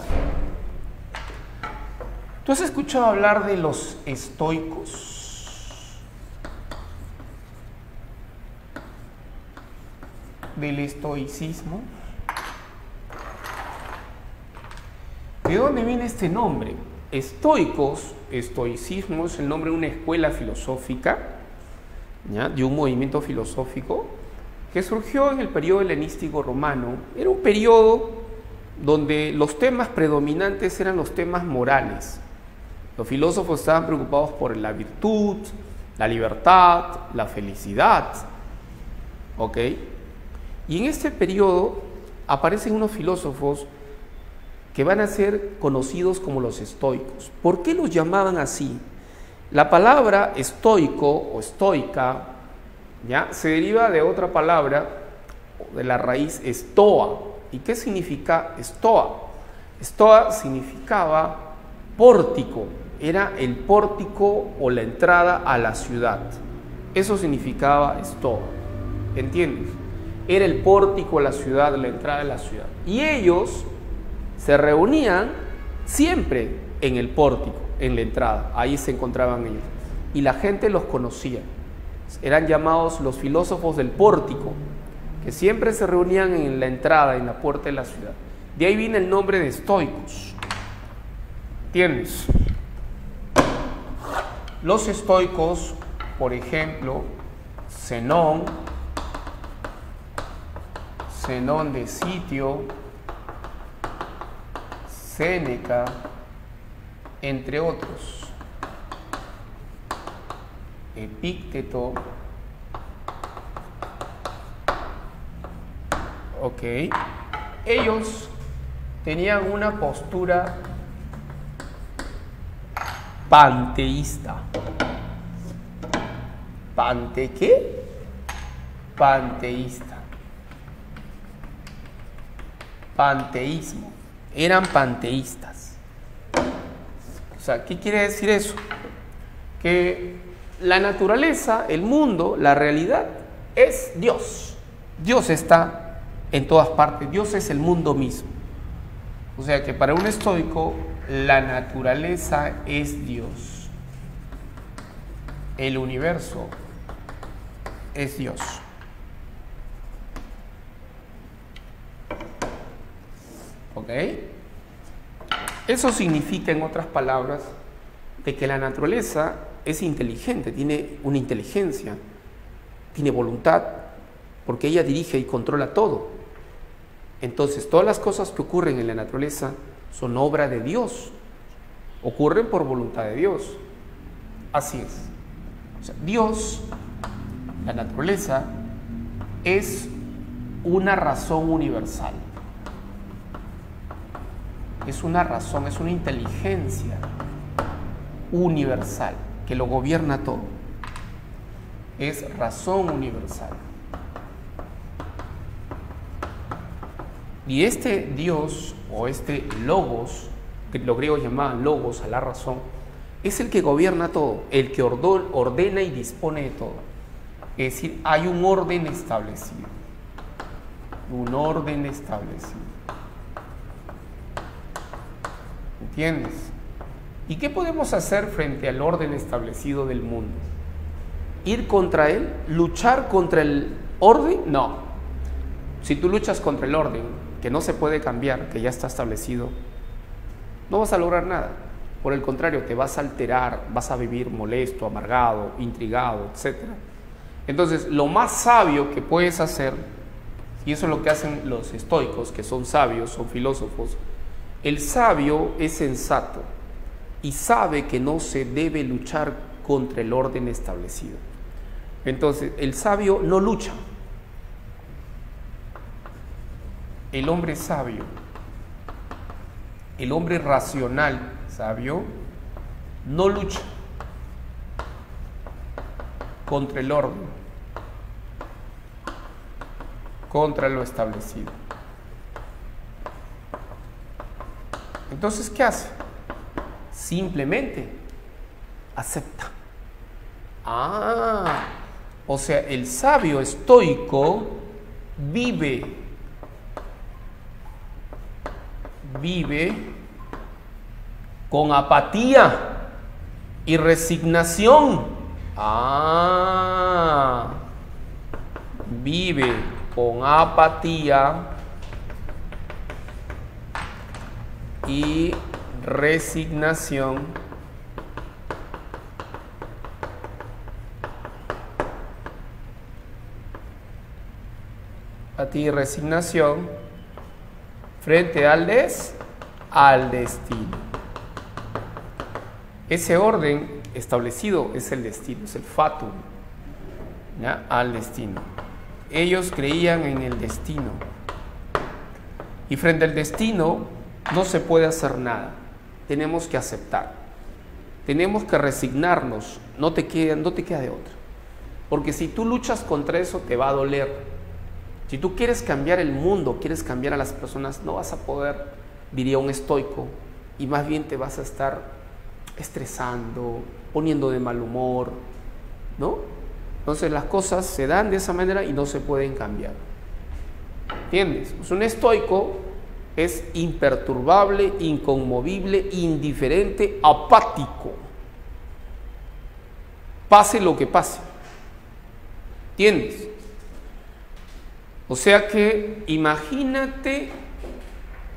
¿Tú has escuchado hablar de los estoicos? ¿Del estoicismo? ¿De dónde viene este nombre? Estoicos, estoicismo, es el nombre de una escuela filosófica, ¿ya? De un movimiento filosófico que surgió en el periodo helenístico romano. Era un periodo donde los temas predominantes eran los temas morales. Los filósofos estaban preocupados por la virtud, la libertad, la felicidad. ¿Ok? Y en este periodo aparecen unos filósofos que van a ser conocidos como los estoicos. ¿Por qué los llamaban así? La palabra estoico o estoica, ¿ya?, se deriva de otra palabra, de la raíz estoa. ¿Y qué significa estoa? Estoa significaba pórtico, era el pórtico o la entrada a la ciudad. Eso significaba estoa, ¿entiendes? Era el pórtico a la ciudad, la entrada a la ciudad. Y ellos se reunían siempre en el pórtico, en la entrada, ahí se encontraban ellos. Y la gente los conocía. Eran llamados los filósofos del pórtico, que siempre se reunían en la entrada, en la puerta de la ciudad. De ahí viene el nombre de estoicos. ¿Entiendes? Los estoicos, por ejemplo, Zenón de Sitio, Séneca, entre otros. Epicteto. Ok. Ellos tenían una postura panteísta. ¿Qué? Panteísta. Panteísmo. Eran panteístas. O sea, ¿qué quiere decir eso? Que la naturaleza, el mundo, la realidad es Dios. Dios está en todas partes. Dios es el mundo mismo. O sea que para un estoico, la naturaleza es Dios. El universo es Dios. ¿Ok? Eso significa, en otras palabras, de que la naturaleza es inteligente, tiene una inteligencia, tiene voluntad, porque ella dirige y controla todo. Entonces, todas las cosas que ocurren en la naturaleza son obra de Dios, ocurren por voluntad de Dios. Así es. O sea, Dios, la naturaleza, es una razón universal. Es una razón, es una inteligencia universal que lo gobierna todo. Es razón universal. Y este Dios o este Logos, que los griegos llamaban Logos a la razón, es el que gobierna todo, el que ordena y dispone de todo. Es decir, hay un orden establecido. Un orden establecido. ¿Entiendes? ¿Y qué podemos hacer frente al orden establecido del mundo? ¿Ir contra él? ¿Luchar contra el orden? No. Si tú luchas contra el orden, que no se puede cambiar, que ya está establecido, no vas a lograr nada. Por el contrario, te vas a alterar, vas a vivir molesto, amargado, intrigado, etc. Entonces, lo más sabio que puedes hacer, y eso es lo que hacen los estoicos, que son sabios, son filósofos, el sabio es sensato y sabe que no se debe luchar contra el orden establecido. Entonces, el sabio no lucha. El hombre sabio, el hombre racional, sabio, no lucha contra el orden, contra lo establecido. Entonces, ¿qué hace? Simplemente acepta. O sea, el sabio estoico vive con apatía y resignación. Vive con apatía y resignación. Apatía y resignación frente al destino. Ese orden establecido es el destino, es el fatum, ¿ya? Al destino. Ellos creían en el destino. Y frente al destino no se puede hacer nada. Tenemos que aceptar. Tenemos que resignarnos. No te queda de otra. Porque si tú luchas contra eso, te va a doler. Si tú quieres cambiar el mundo, quieres cambiar a las personas, no vas a poder, diría un estoico, y más bien te vas a estar estresando, poniendo de mal humor, ¿no? Entonces las cosas se dan de esa manera y no se pueden cambiar. ¿Entiendes? Pues un estoico es imperturbable, inconmovible, indiferente, apático. Pase lo que pase. ¿Entiendes? O sea que imagínate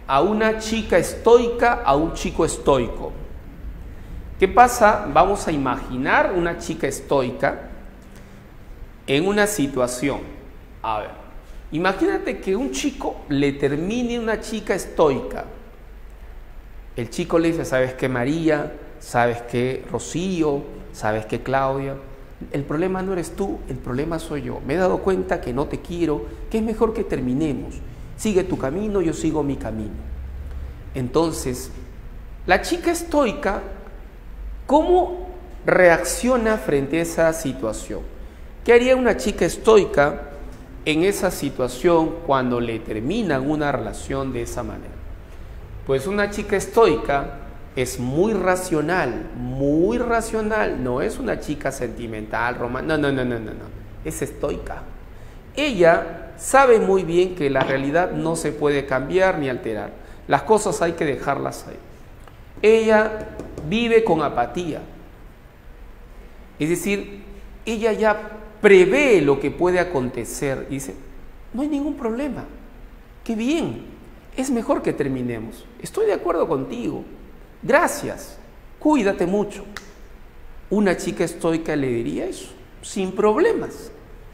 a una chica estoica, a un chico estoico. ¿Qué pasa? Vamos a imaginar una chica estoica en una situación. A ver, imagínate que un chico le termine una chica estoica El chico le dice, ¿sabes qué, María? ¿Sabes qué, Rocío? ¿Sabes qué, Claudia? El problema no eres tú, el problema soy yo. Me he dado cuenta que no te quiero, que es mejor que terminemos. Sigue tu camino, yo sigo mi camino. Entonces, la chica estoica, ¿cómo reacciona frente a esa situación? ¿Qué haría una chica estoica en esa situación cuando le terminan una relación de esa manera? Pues una chica estoica es muy racional, no es una chica sentimental, romántica, no, es estoica. Ella sabe muy bien que la realidad no se puede cambiar ni alterar, las cosas hay que dejarlas ahí. Ella vive con apatía, es decir, ella ya prevé lo que puede acontecer y dice, no hay ningún problema, qué bien, es mejor que terminemos, estoy de acuerdo contigo, gracias, cuídate mucho. Una chica estoica le diría eso, sin problemas,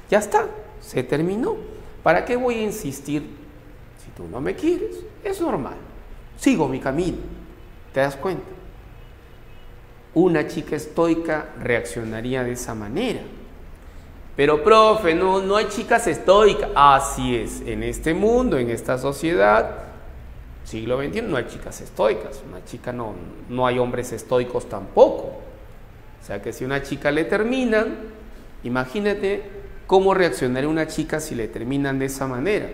ya está, se terminó, ¿para qué voy a insistir? Si tú no me quieres, es normal, sigo mi camino, ¿te das cuenta? Una chica estoica reaccionaría de esa manera. Pero profe, no hay chicas estoicas. Así es, en este mundo, en esta sociedad, siglo XXI, no hay chicas estoicas. Una chica no hay hombres estoicos tampoco. O sea que si una chica le terminan, imagínate cómo reaccionaría una chica si le terminan de esa manera.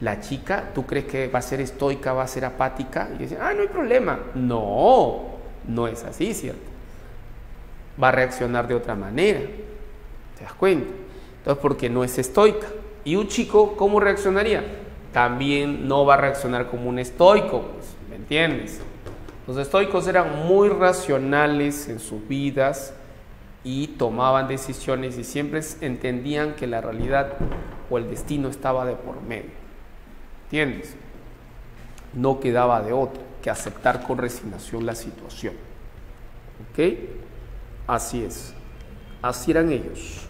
La chica, ¿tú crees que va a ser estoica, va a ser apática? Y dice, no hay problema. No es así, ¿cierto? Va a reaccionar de otra manera. ¿Te das cuenta? Entonces, porque no es estoica. Y un chico, ¿cómo reaccionaría? También no va a reaccionar como un estoico, pues, ¿me entiendes? Los estoicos eran muy racionales en sus vidas y tomaban decisiones y siempre entendían que la realidad o el destino estaba de por medio. ¿Entiendes? No quedaba de otra que aceptar con resignación la situación. ¿Ok? Así es. Así eran ellos.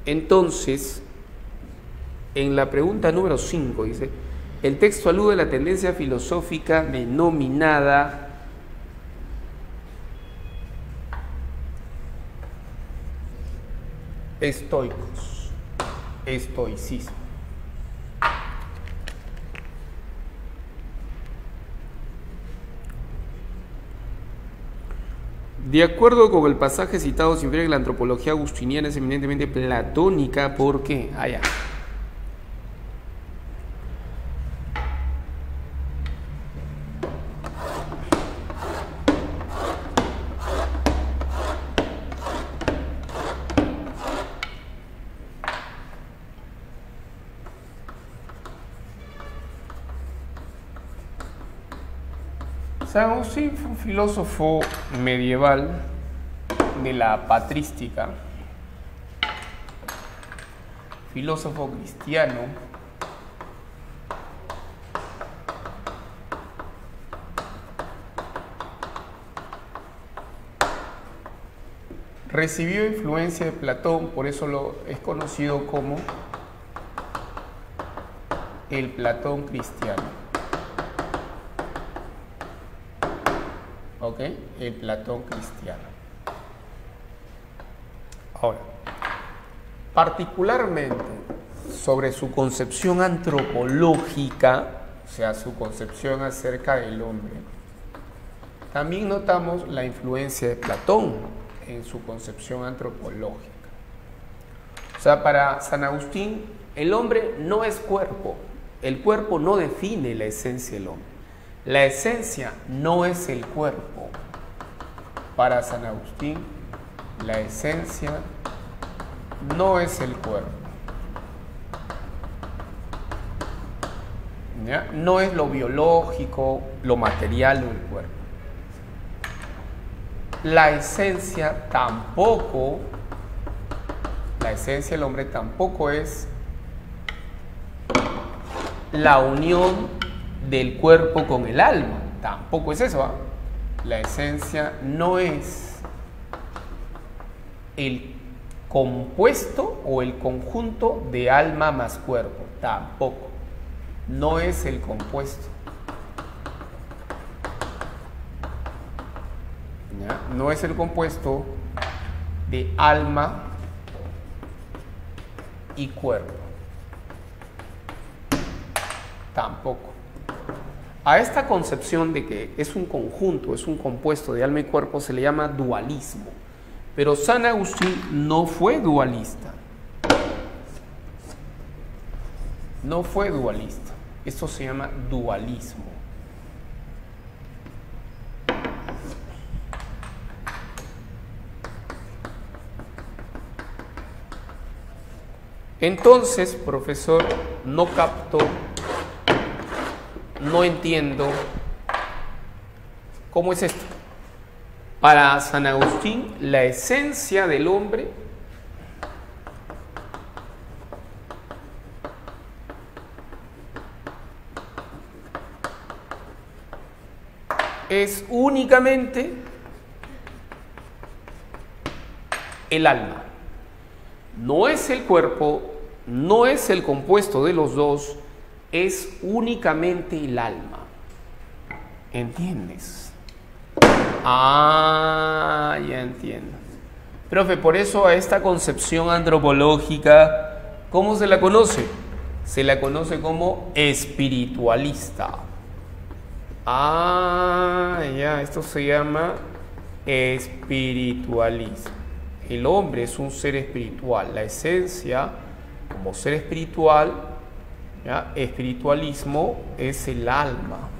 Entonces, en la pregunta número 5 dice, el texto alude a la tendencia filosófica denominada estoicos, estoicismo. De acuerdo con el pasaje citado, se infiere que la antropología agustiniana es eminentemente platónica. ¿Por qué? Allá. San Agustín fue un filósofo medieval de la patrística, filósofo cristiano, recibió influencia de Platón, por eso es conocido como el Platón cristiano. ¿Ok? El Platón cristiano. Ahora, particularmente sobre su concepción antropológica, o sea, su concepción acerca del hombre, también notamos la influencia de Platón en su concepción antropológica. O sea, para San Agustín, el hombre no es cuerpo, el cuerpo no define la esencia del hombre. La esencia no es el cuerpo. Para San Agustín, la esencia no es el cuerpo. ¿Ya? No es lo biológico, lo material del cuerpo. La esencia del hombre tampoco es la unión del cuerpo con el alma, tampoco es eso, ¿eh? La esencia no es el compuesto o el conjunto de alma más cuerpo, tampoco, no es el compuesto. ¿ya? No es el compuesto de alma y cuerpo. Tampoco. A esta concepción de que es un conjunto, es un compuesto de alma y cuerpo, se le llama dualismo. Pero San Agustín no fue dualista. No fue dualista. Esto se llama dualismo. Entonces, profesor, no capto, no entiendo. ¿Cómo es esto? Para San Agustín, la esencia del hombre es únicamente el alma. No es el cuerpo, no es el compuesto de los dos, es únicamente el alma. ¿Entiendes? Ah, ya entiendo. Profe, por eso a esta concepción antropológica, ¿cómo se la conoce? Se la conoce como espiritualista. Ah, ya, esto se llama espiritualismo. El hombre es un ser espiritual, la esencia como ser espiritual, ¿ya? Espiritualismo es el alma.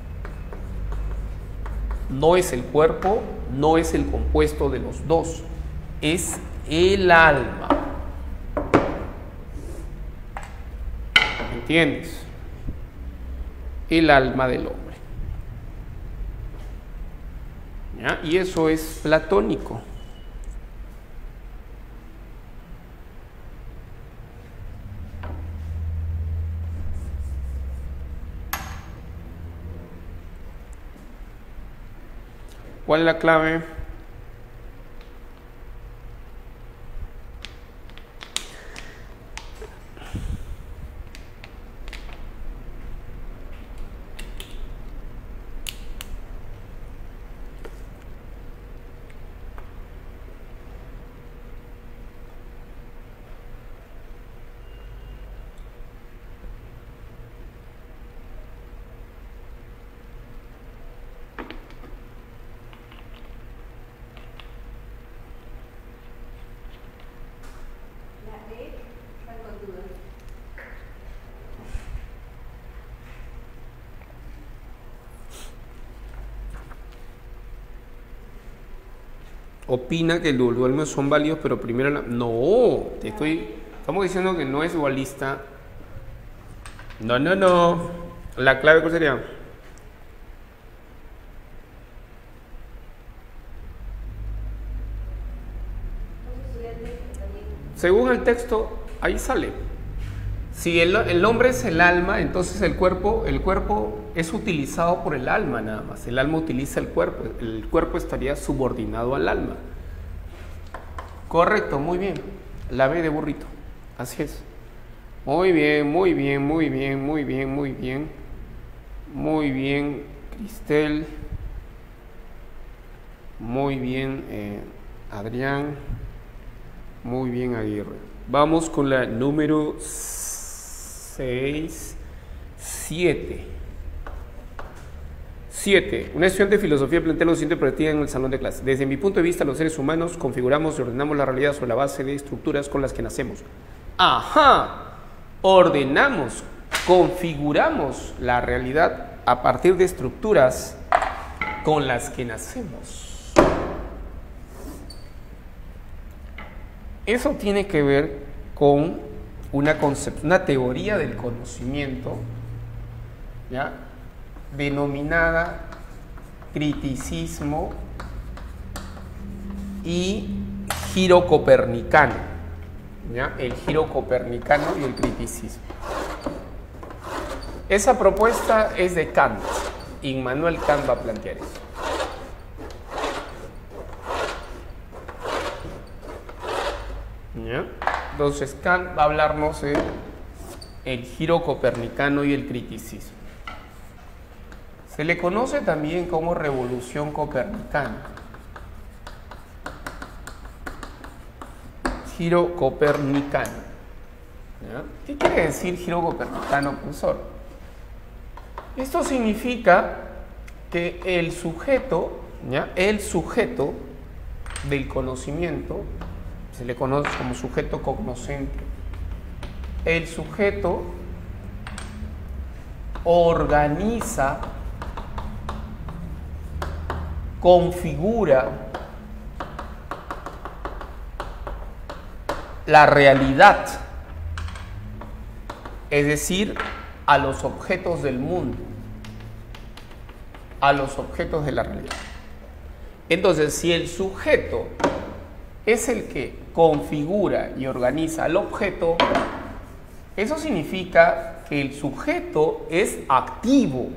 No es el cuerpo, no es el compuesto de los dos, es el alma. ¿Entiendes? El alma del hombre. ¿Ya? Y eso es platónico. ¿Cuál es la clave? Opina que los dualismos son válidos, pero primero no, estamos diciendo que no es dualista. No. La clave, ¿cuál sería? Según el texto, ahí sale. Si el hombre es el alma, entonces el cuerpo es utilizado por el alma nada más. El alma utiliza el cuerpo estaría subordinado al alma. Correcto, muy bien. La B de burrito, así es. Muy bien, Cristel. Muy bien, Adrián. Muy bien, Aguirre. Vamos con la número 6, 7. 7. Una estudiante de filosofía plantea lo siguiente partida en el salón de clase. Desde mi punto de vista, los seres humanos configuramos y ordenamos la realidad sobre la base de estructuras con las que nacemos. Ajá. Ordenamos, configuramos la realidad a partir de estructuras con las que nacemos. Eso tiene que ver con una teoría del conocimiento, ¿ya? Denominada criticismo y giro copernicano, ¿ya? El giro copernicano y el criticismo. Esa propuesta es de Kant. Immanuel Kant va a plantear eso. ¿Ya? Entonces Kant va a hablarnos de el giro copernicano y el criticismo. Se le conoce también como revolución copernicana. giro copernicano. ¿Ya? ¿Qué quiere decir giro copernicano, profesor? Esto significa que el sujeto, ¿ya? El sujeto del conocimiento se le conoce como sujeto cognoscente. El sujeto organiza, configura la realidad, es decir, a los objetos del mundo, a los objetos de la realidad. Entonces, si el sujeto es el que configura y organiza el objeto, eso significa que el sujeto es activo,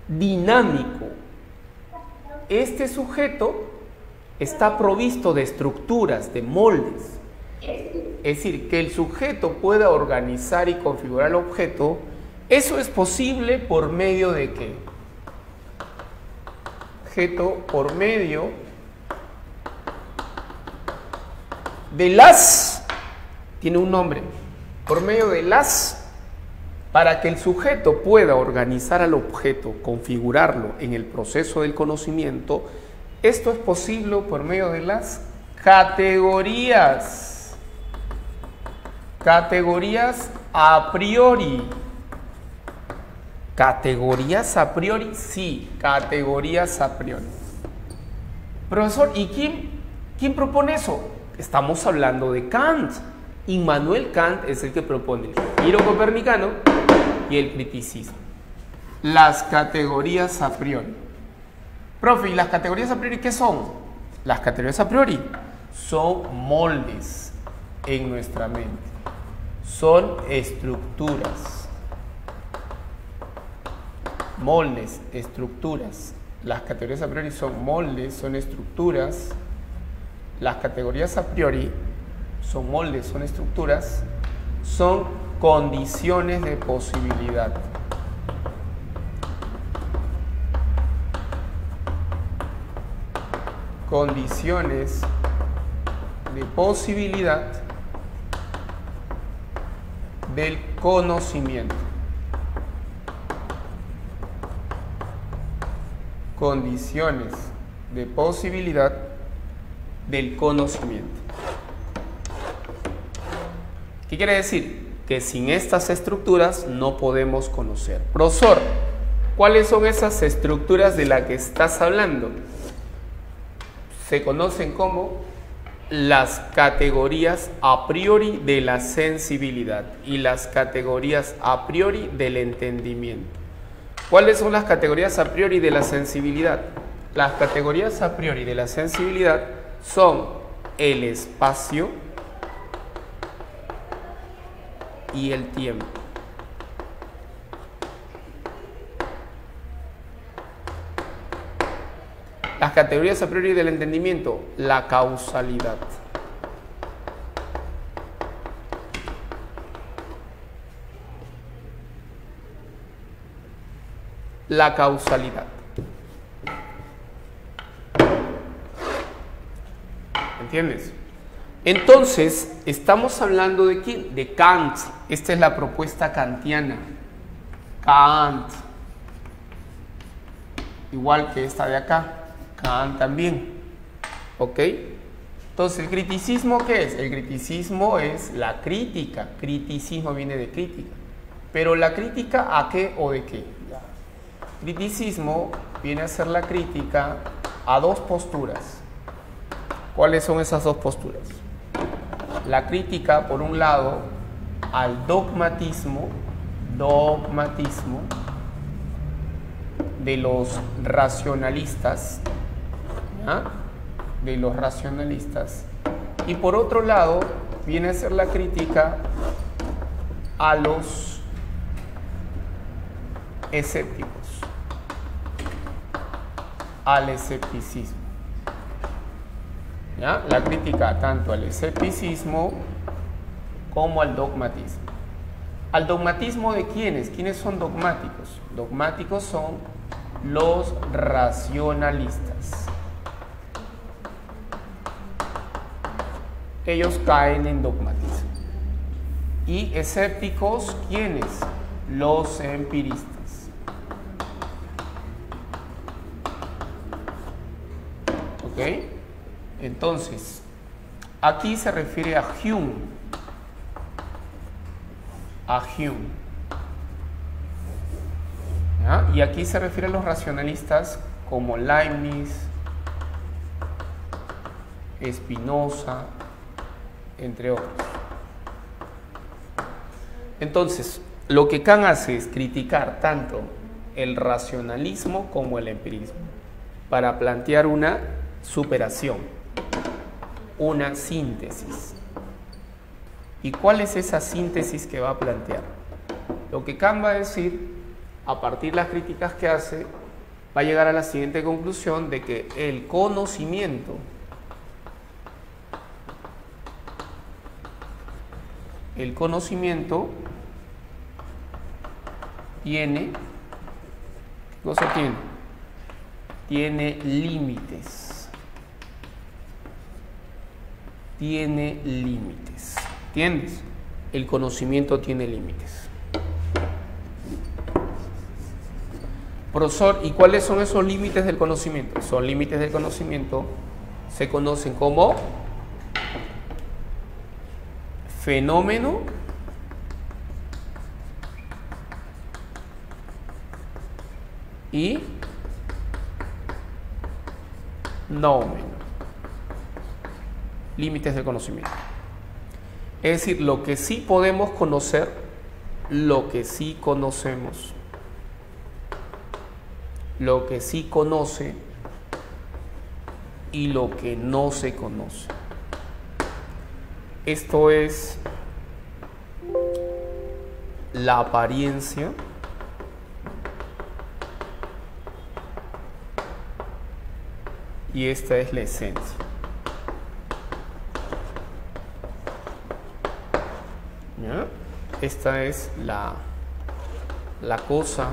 dinámico. Este sujeto está provisto de estructuras, de moldes. Es decir, que el sujeto pueda organizar y configurar el objeto, eso es posible por medio de ¿qué? Por medio de las, tiene un nombre, por medio de las, para que el sujeto pueda organizar al objeto, configurarlo en el proceso del conocimiento, esto es posible por medio de las categorías. Categorías a priori. ¿Categorías a priori? Sí, categorías a priori. Profesor, ¿y quién propone eso? Estamos hablando de Kant. Immanuel Kant es el que propone el giro copernicano y el criticismo. Las categorías a priori. Profe, ¿y las categorías a priori qué son? Las categorías a priori son moldes en nuestra mente. Son estructuras. Moldes, estructuras. Las categorías a priori son moldes, son estructuras. Las categorías a priori son moldes, son estructuras, son condiciones de posibilidad. Condiciones de posibilidad del conocimiento. Condiciones de posibilidad del conocimiento. ¿Qué quiere decir? Que sin estas estructuras no podemos conocer. Profesor, ¿cuáles son esas estructuras de las que estás hablando? Se conocen como las categorías a priori de la sensibilidad y las categorías a priori del entendimiento. ¿Cuáles son las categorías a priori de la sensibilidad? Las categorías a priori de la sensibilidad son el espacio y el tiempo. Las categorías a priori del entendimiento, la causalidad. La causalidad. ¿Entiendes? Entonces, estamos hablando de ¿quién? De Kant. Esta es la propuesta kantiana. Kant. Igual que esta de acá. Kant también. ¿Ok? Entonces, ¿el criticismo qué es? El criticismo es la crítica. Criticismo viene de crítica. Pero ¿la crítica a qué o de qué? Criticismo viene a ser la crítica a dos posturas. ¿Cuáles son esas dos posturas? La crítica, por un lado, al dogmatismo de los racionalistas, ¿ya? De los racionalistas, y por otro lado viene a ser la crítica a los escépticos, al escepticismo. ¿Ya? La crítica tanto al escepticismo como al dogmatismo. ¿Al dogmatismo de quiénes? ¿Quiénes son dogmáticos? Dogmáticos son los racionalistas. ellos caen en dogmatismo. Y escépticos, ¿quiénes? Los empiristas. ¿Ok? Entonces, aquí se refiere a Hume. A Hume. ¿Ya? Y aquí se refiere a los racionalistas como Leibniz, Spinoza, entre otros. Entonces, lo que Kant hace es criticar tanto el racionalismo como el empirismo para plantear una superación, una síntesis. ¿Y cuál es esa síntesis que va a plantear? Lo que Kant va a decir, a partir de las críticas que hace, va a llegar a la siguiente conclusión de que el conocimiento tiene, ¿qué cosa tiene? Tiene límites. Tiene límites. ¿Entiendes? El conocimiento tiene límites. Profesor, ¿y cuáles son esos límites del conocimiento? Esos límites del conocimiento se conocen como fenómeno y noumeno. Límites del conocimiento. Es decir, lo que sí podemos conocer, lo que sí conocemos, lo que sí conoce y lo que no se conoce. Esto es la apariencia y esta es la esencia. ¿Ya? Esta es la cosa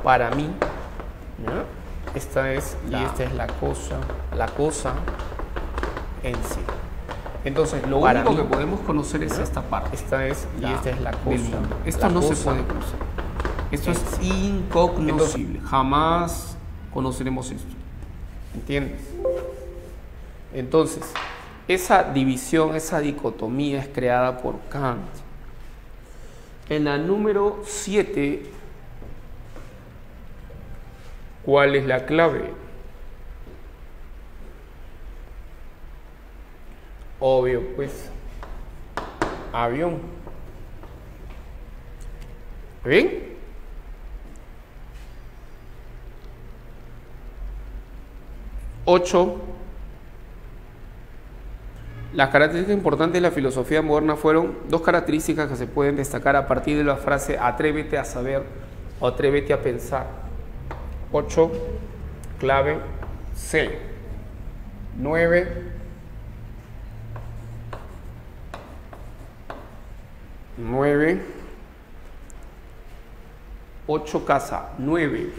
para mí. ¿Ya? Esta es y esta es la cosa en sí. Entonces, lo único que podemos conocer es esta parte. Esta es y esta es la cosa. Esto no se puede conocer. Esto es incognoscible. Jamás conoceremos esto. ¿Entiendes? Entonces, esa división, esa dicotomía es creada por Kant. En la número 7, ¿cuál es la clave? Obvio, pues, avión. ¿Ven? Ocho. Las características importantes de la filosofía moderna fueron dos características que se pueden destacar a partir de la frase atrévete a saber o atrévete a pensar. 8, clave C. 9, 8 casa, 9.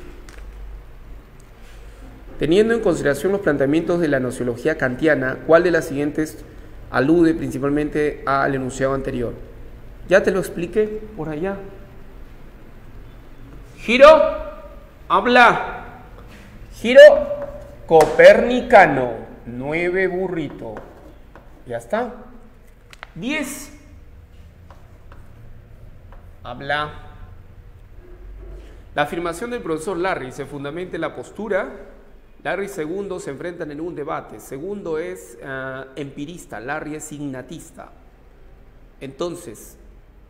Teniendo en consideración los planteamientos de la gnoseología kantiana, ¿cuál de las siguientes alude principalmente al enunciado anterior? Ya te lo expliqué por allá. Giro, habla. Giro copernicano, 9 burrito. Ya está. 10. Habla. La afirmación del profesor Larry se fundamenta en la postura. Larry y Segundo se enfrentan en un debate. Segundo es empirista, Larry es ignatista. Entonces,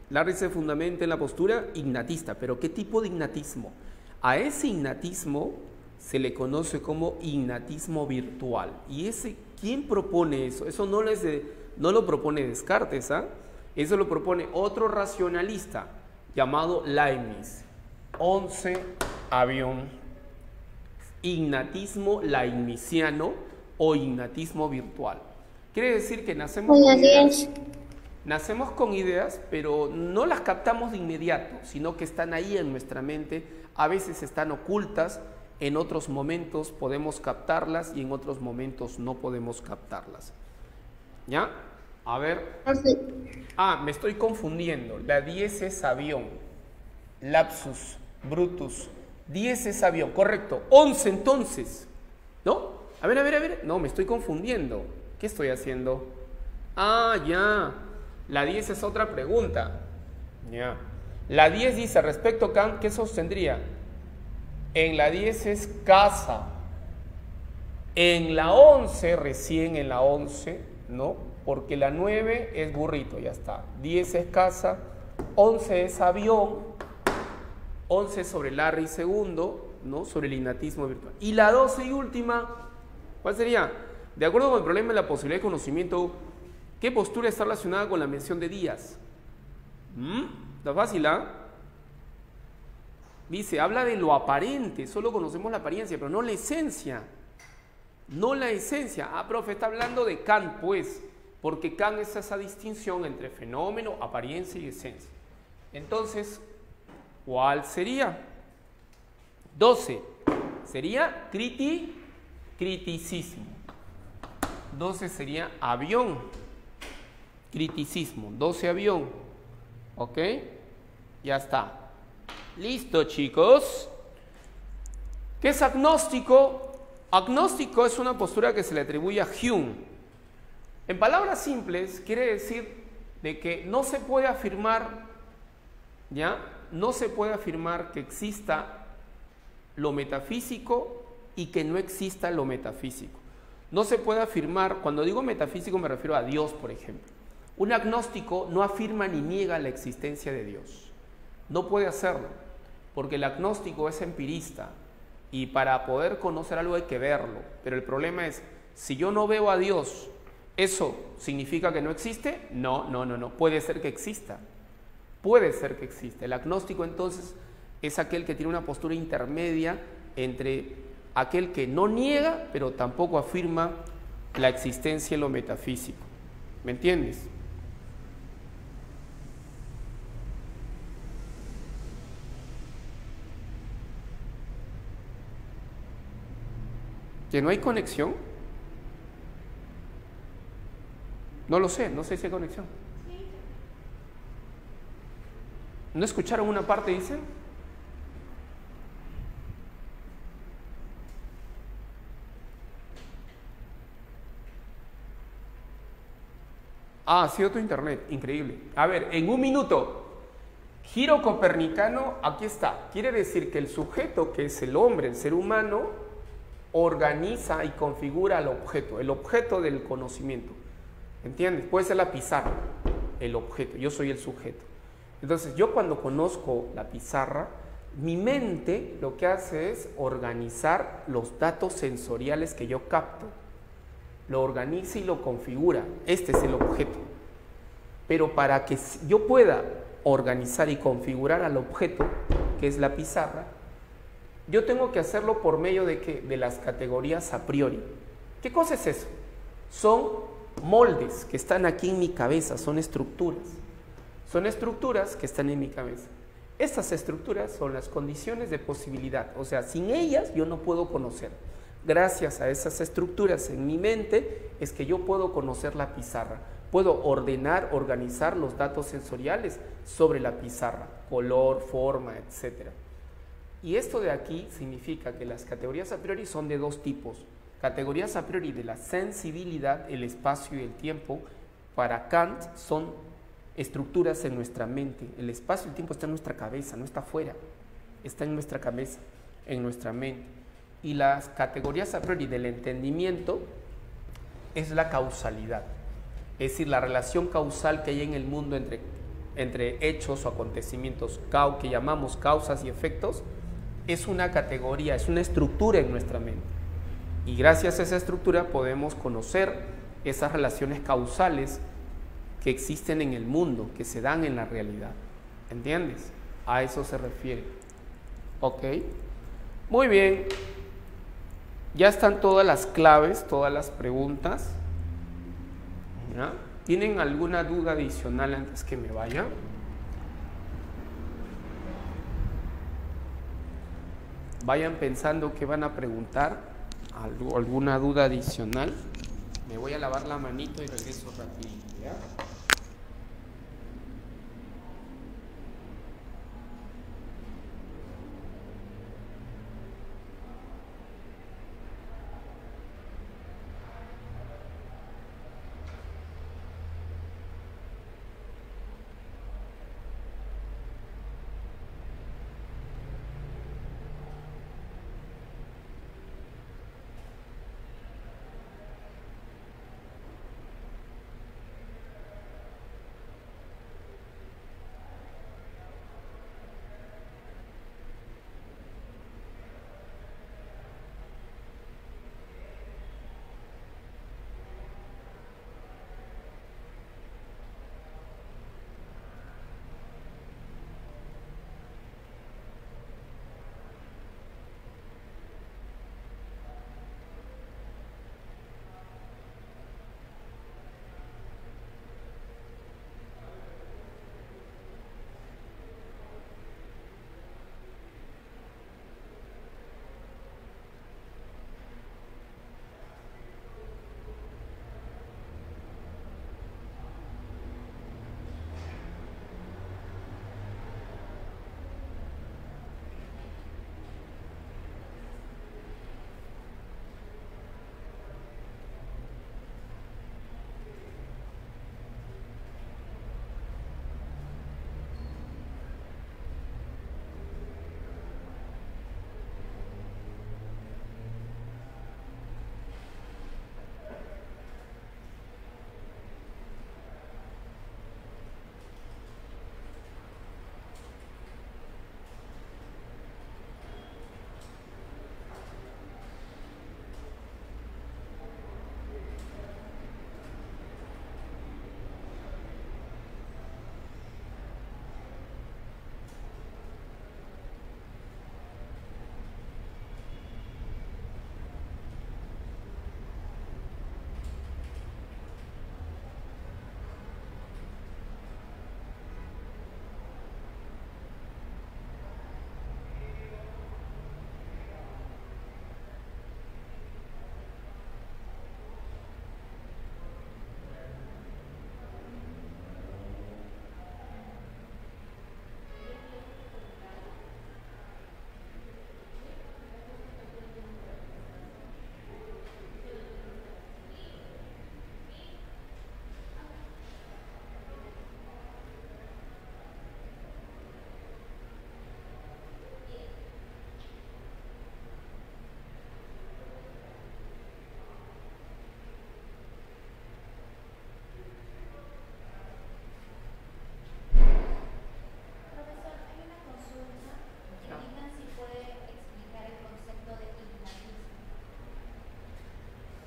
Larry se fundamenta en la postura ignatista. ¿Pero qué tipo de ignatismo? A ese ignatismo se le conoce como ignatismo virtual. ¿Y ese quién propone eso? Eso no lo propone Descartes, ¿ah? Eso lo propone otro racionalista llamado Leibniz. 11, avión. Ignatismo leibniziano o ignatismo virtual. Quiere decir que nacemos con ideas, pero no las captamos de inmediato, sino que están ahí en nuestra mente, a veces están ocultas en otros momentos podemos captarlas y en otros momentos no podemos captarlas. ¿Ya? A ver. Me estoy confundiendo. La 10 es avión. Lapsus, brutus. 10 es avión, correcto. 11 entonces. ¿No? A ver. No, me estoy confundiendo. ¿Qué estoy haciendo? Ya. La 10 es otra pregunta. Ya. La 10 dice, respecto a Kant, ¿qué sostendría? En la 10 es casa. En la 11, recién en la 11, ¿no? Porque la 9 es burrito, ya está. 10 es casa, 11 es avión, 11 es sobre Larry II, ¿no? Sobre el innatismo virtual. Y la 12 y última, ¿cuál sería? De acuerdo con el problema de la posibilidad de conocimiento, ¿qué postura está relacionada con la mención de días? Está fácil, ¿ah? Dice, habla de lo aparente, solo conocemos la apariencia, pero no la esencia. No la esencia. Profe, está hablando de Kant, pues, porque Kant es esa distinción entre fenómeno, apariencia y esencia. Entonces, ¿cuál sería? 12. Sería criticismo. 12 sería avión. Criticismo. 12 avión. ¿Ok? Ya está. Listo, chicos. ¿Qué es agnóstico? Agnóstico es una postura que se le atribuye a Hume. En palabras simples, quiere decir de que no se puede afirmar, ¿ya? No se puede afirmar que exista lo metafísico y que no exista lo metafísico. No se puede afirmar, cuando digo metafísico me refiero a Dios, por ejemplo. Un agnóstico no afirma ni niega la existencia de Dios. No puede hacerlo, porque el agnóstico es empirista y para poder conocer algo hay que verlo. Pero el problema es, si yo no veo a Dios, ¿eso significa que no existe? No. Puede ser que exista. Puede ser que exista. El agnóstico entonces es aquel que tiene una postura intermedia entre aquel que no niega, pero tampoco afirma la existencia en lo metafísico. ¿Me entiendes? ¿Que no hay conexión? No lo sé, no sé si hay conexión. ¿No escucharon una parte, dicen? Ha sido tu internet, increíble. A ver, en un minuto. Giro copernicano, aquí está. Quiere decir que el sujeto, que es el hombre, el ser humano, organiza y configura el objeto del conocimiento. ¿Entiendes? Puede ser la pizarra, el objeto, yo soy el sujeto. Entonces, yo cuando conozco la pizarra, mi mente lo que hace es organizar los datos sensoriales que yo capto. Lo organiza y lo configura. Este es el objeto. Pero para que yo pueda organizar y configurar al objeto, que es la pizarra, yo tengo que hacerlo por medio de ¿qué? De las categorías a priori. ¿Qué cosa es eso? Son moldes que están aquí en mi cabeza, son estructuras. Son estructuras que están en mi cabeza. Estas estructuras son las condiciones de posibilidad, o sea, sin ellas yo no puedo conocer. Gracias a esas estructuras en mi mente es que yo puedo conocer la pizarra. Puedo ordenar, organizar los datos sensoriales sobre la pizarra, color, forma, etc. Y esto de aquí significa que las categorías a priori son de dos tipos. Categorías a priori de la sensibilidad, el espacio y el tiempo, para Kant son estructuras en nuestra mente. El espacio y el tiempo está en nuestra cabeza, no está afuera, está en nuestra cabeza, en nuestra mente. Y las categorías a priori del entendimiento es la causalidad, es decir, la relación causal que hay en el mundo entre hechos o acontecimientos que llamamos causas y efectos. Es una categoría, es una estructura en nuestra mente. Y gracias a esa estructura podemos conocer esas relaciones causales que existen en el mundo, que se dan en la realidad. ¿Entiendes? A eso se refiere. ¿Ok? Muy bien. Ya están todas las claves, todas las preguntas. ¿Ya? ¿Tienen alguna duda adicional antes que me vaya? vayan pensando qué van a preguntar, alguna duda adicional. Me voy a lavar la manito y regreso rapidito, ¿ya?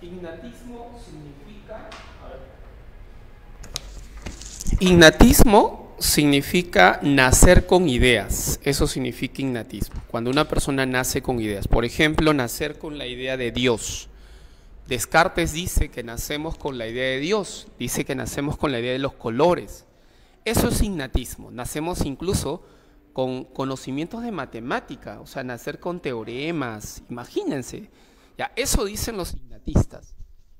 Ignatismo significa... Ignatismo significa nacer con ideas. Eso significa ignatismo. Cuando una persona nace con ideas. Por ejemplo, nacer con la idea de Dios. Descartes dice que nacemos con la idea de Dios. Dice que nacemos con la idea de los colores. Eso es ignatismo. Nacemos incluso con conocimientos de matemática. O sea, nacer con teoremas. Imagínense. Ya, eso dicen los ignatistas.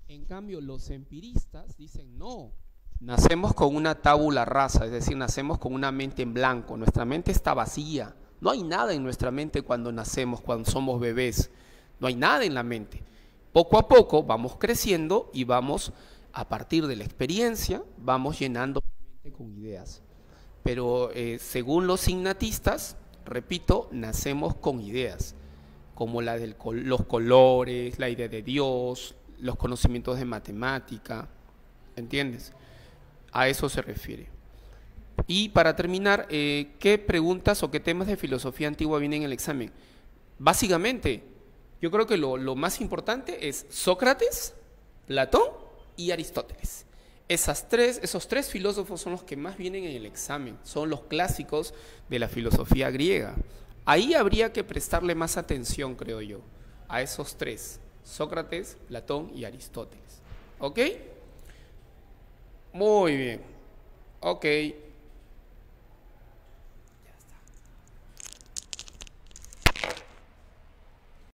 En cambio, los empiristas dicen no, nacemos con una tabula rasa, es decir, nacemos con una mente en blanco, nuestra mente está vacía, no hay nada en nuestra mente cuando nacemos, cuando somos bebés, no hay nada en la mente. Poco a poco vamos creciendo y vamos, a partir de la experiencia, vamos llenando la mente con ideas. Pero según los ignatistas, repito, nacemos con ideas, como la de los colores, la idea de Dios, los conocimientos de matemática, ¿entiendes? A eso se refiere. Y para terminar, ¿qué preguntas o qué temas de filosofía antigua vienen en el examen? Básicamente, yo creo que lo más importante es Sócrates, Platón y Aristóteles. Esos tres filósofos son los que más vienen en el examen, son los clásicos de la filosofía griega. Ahí habría que prestarle más atención, creo yo, a esos tres, Sócrates, Platón y Aristóteles. ¿Ok? Muy bien. Ok.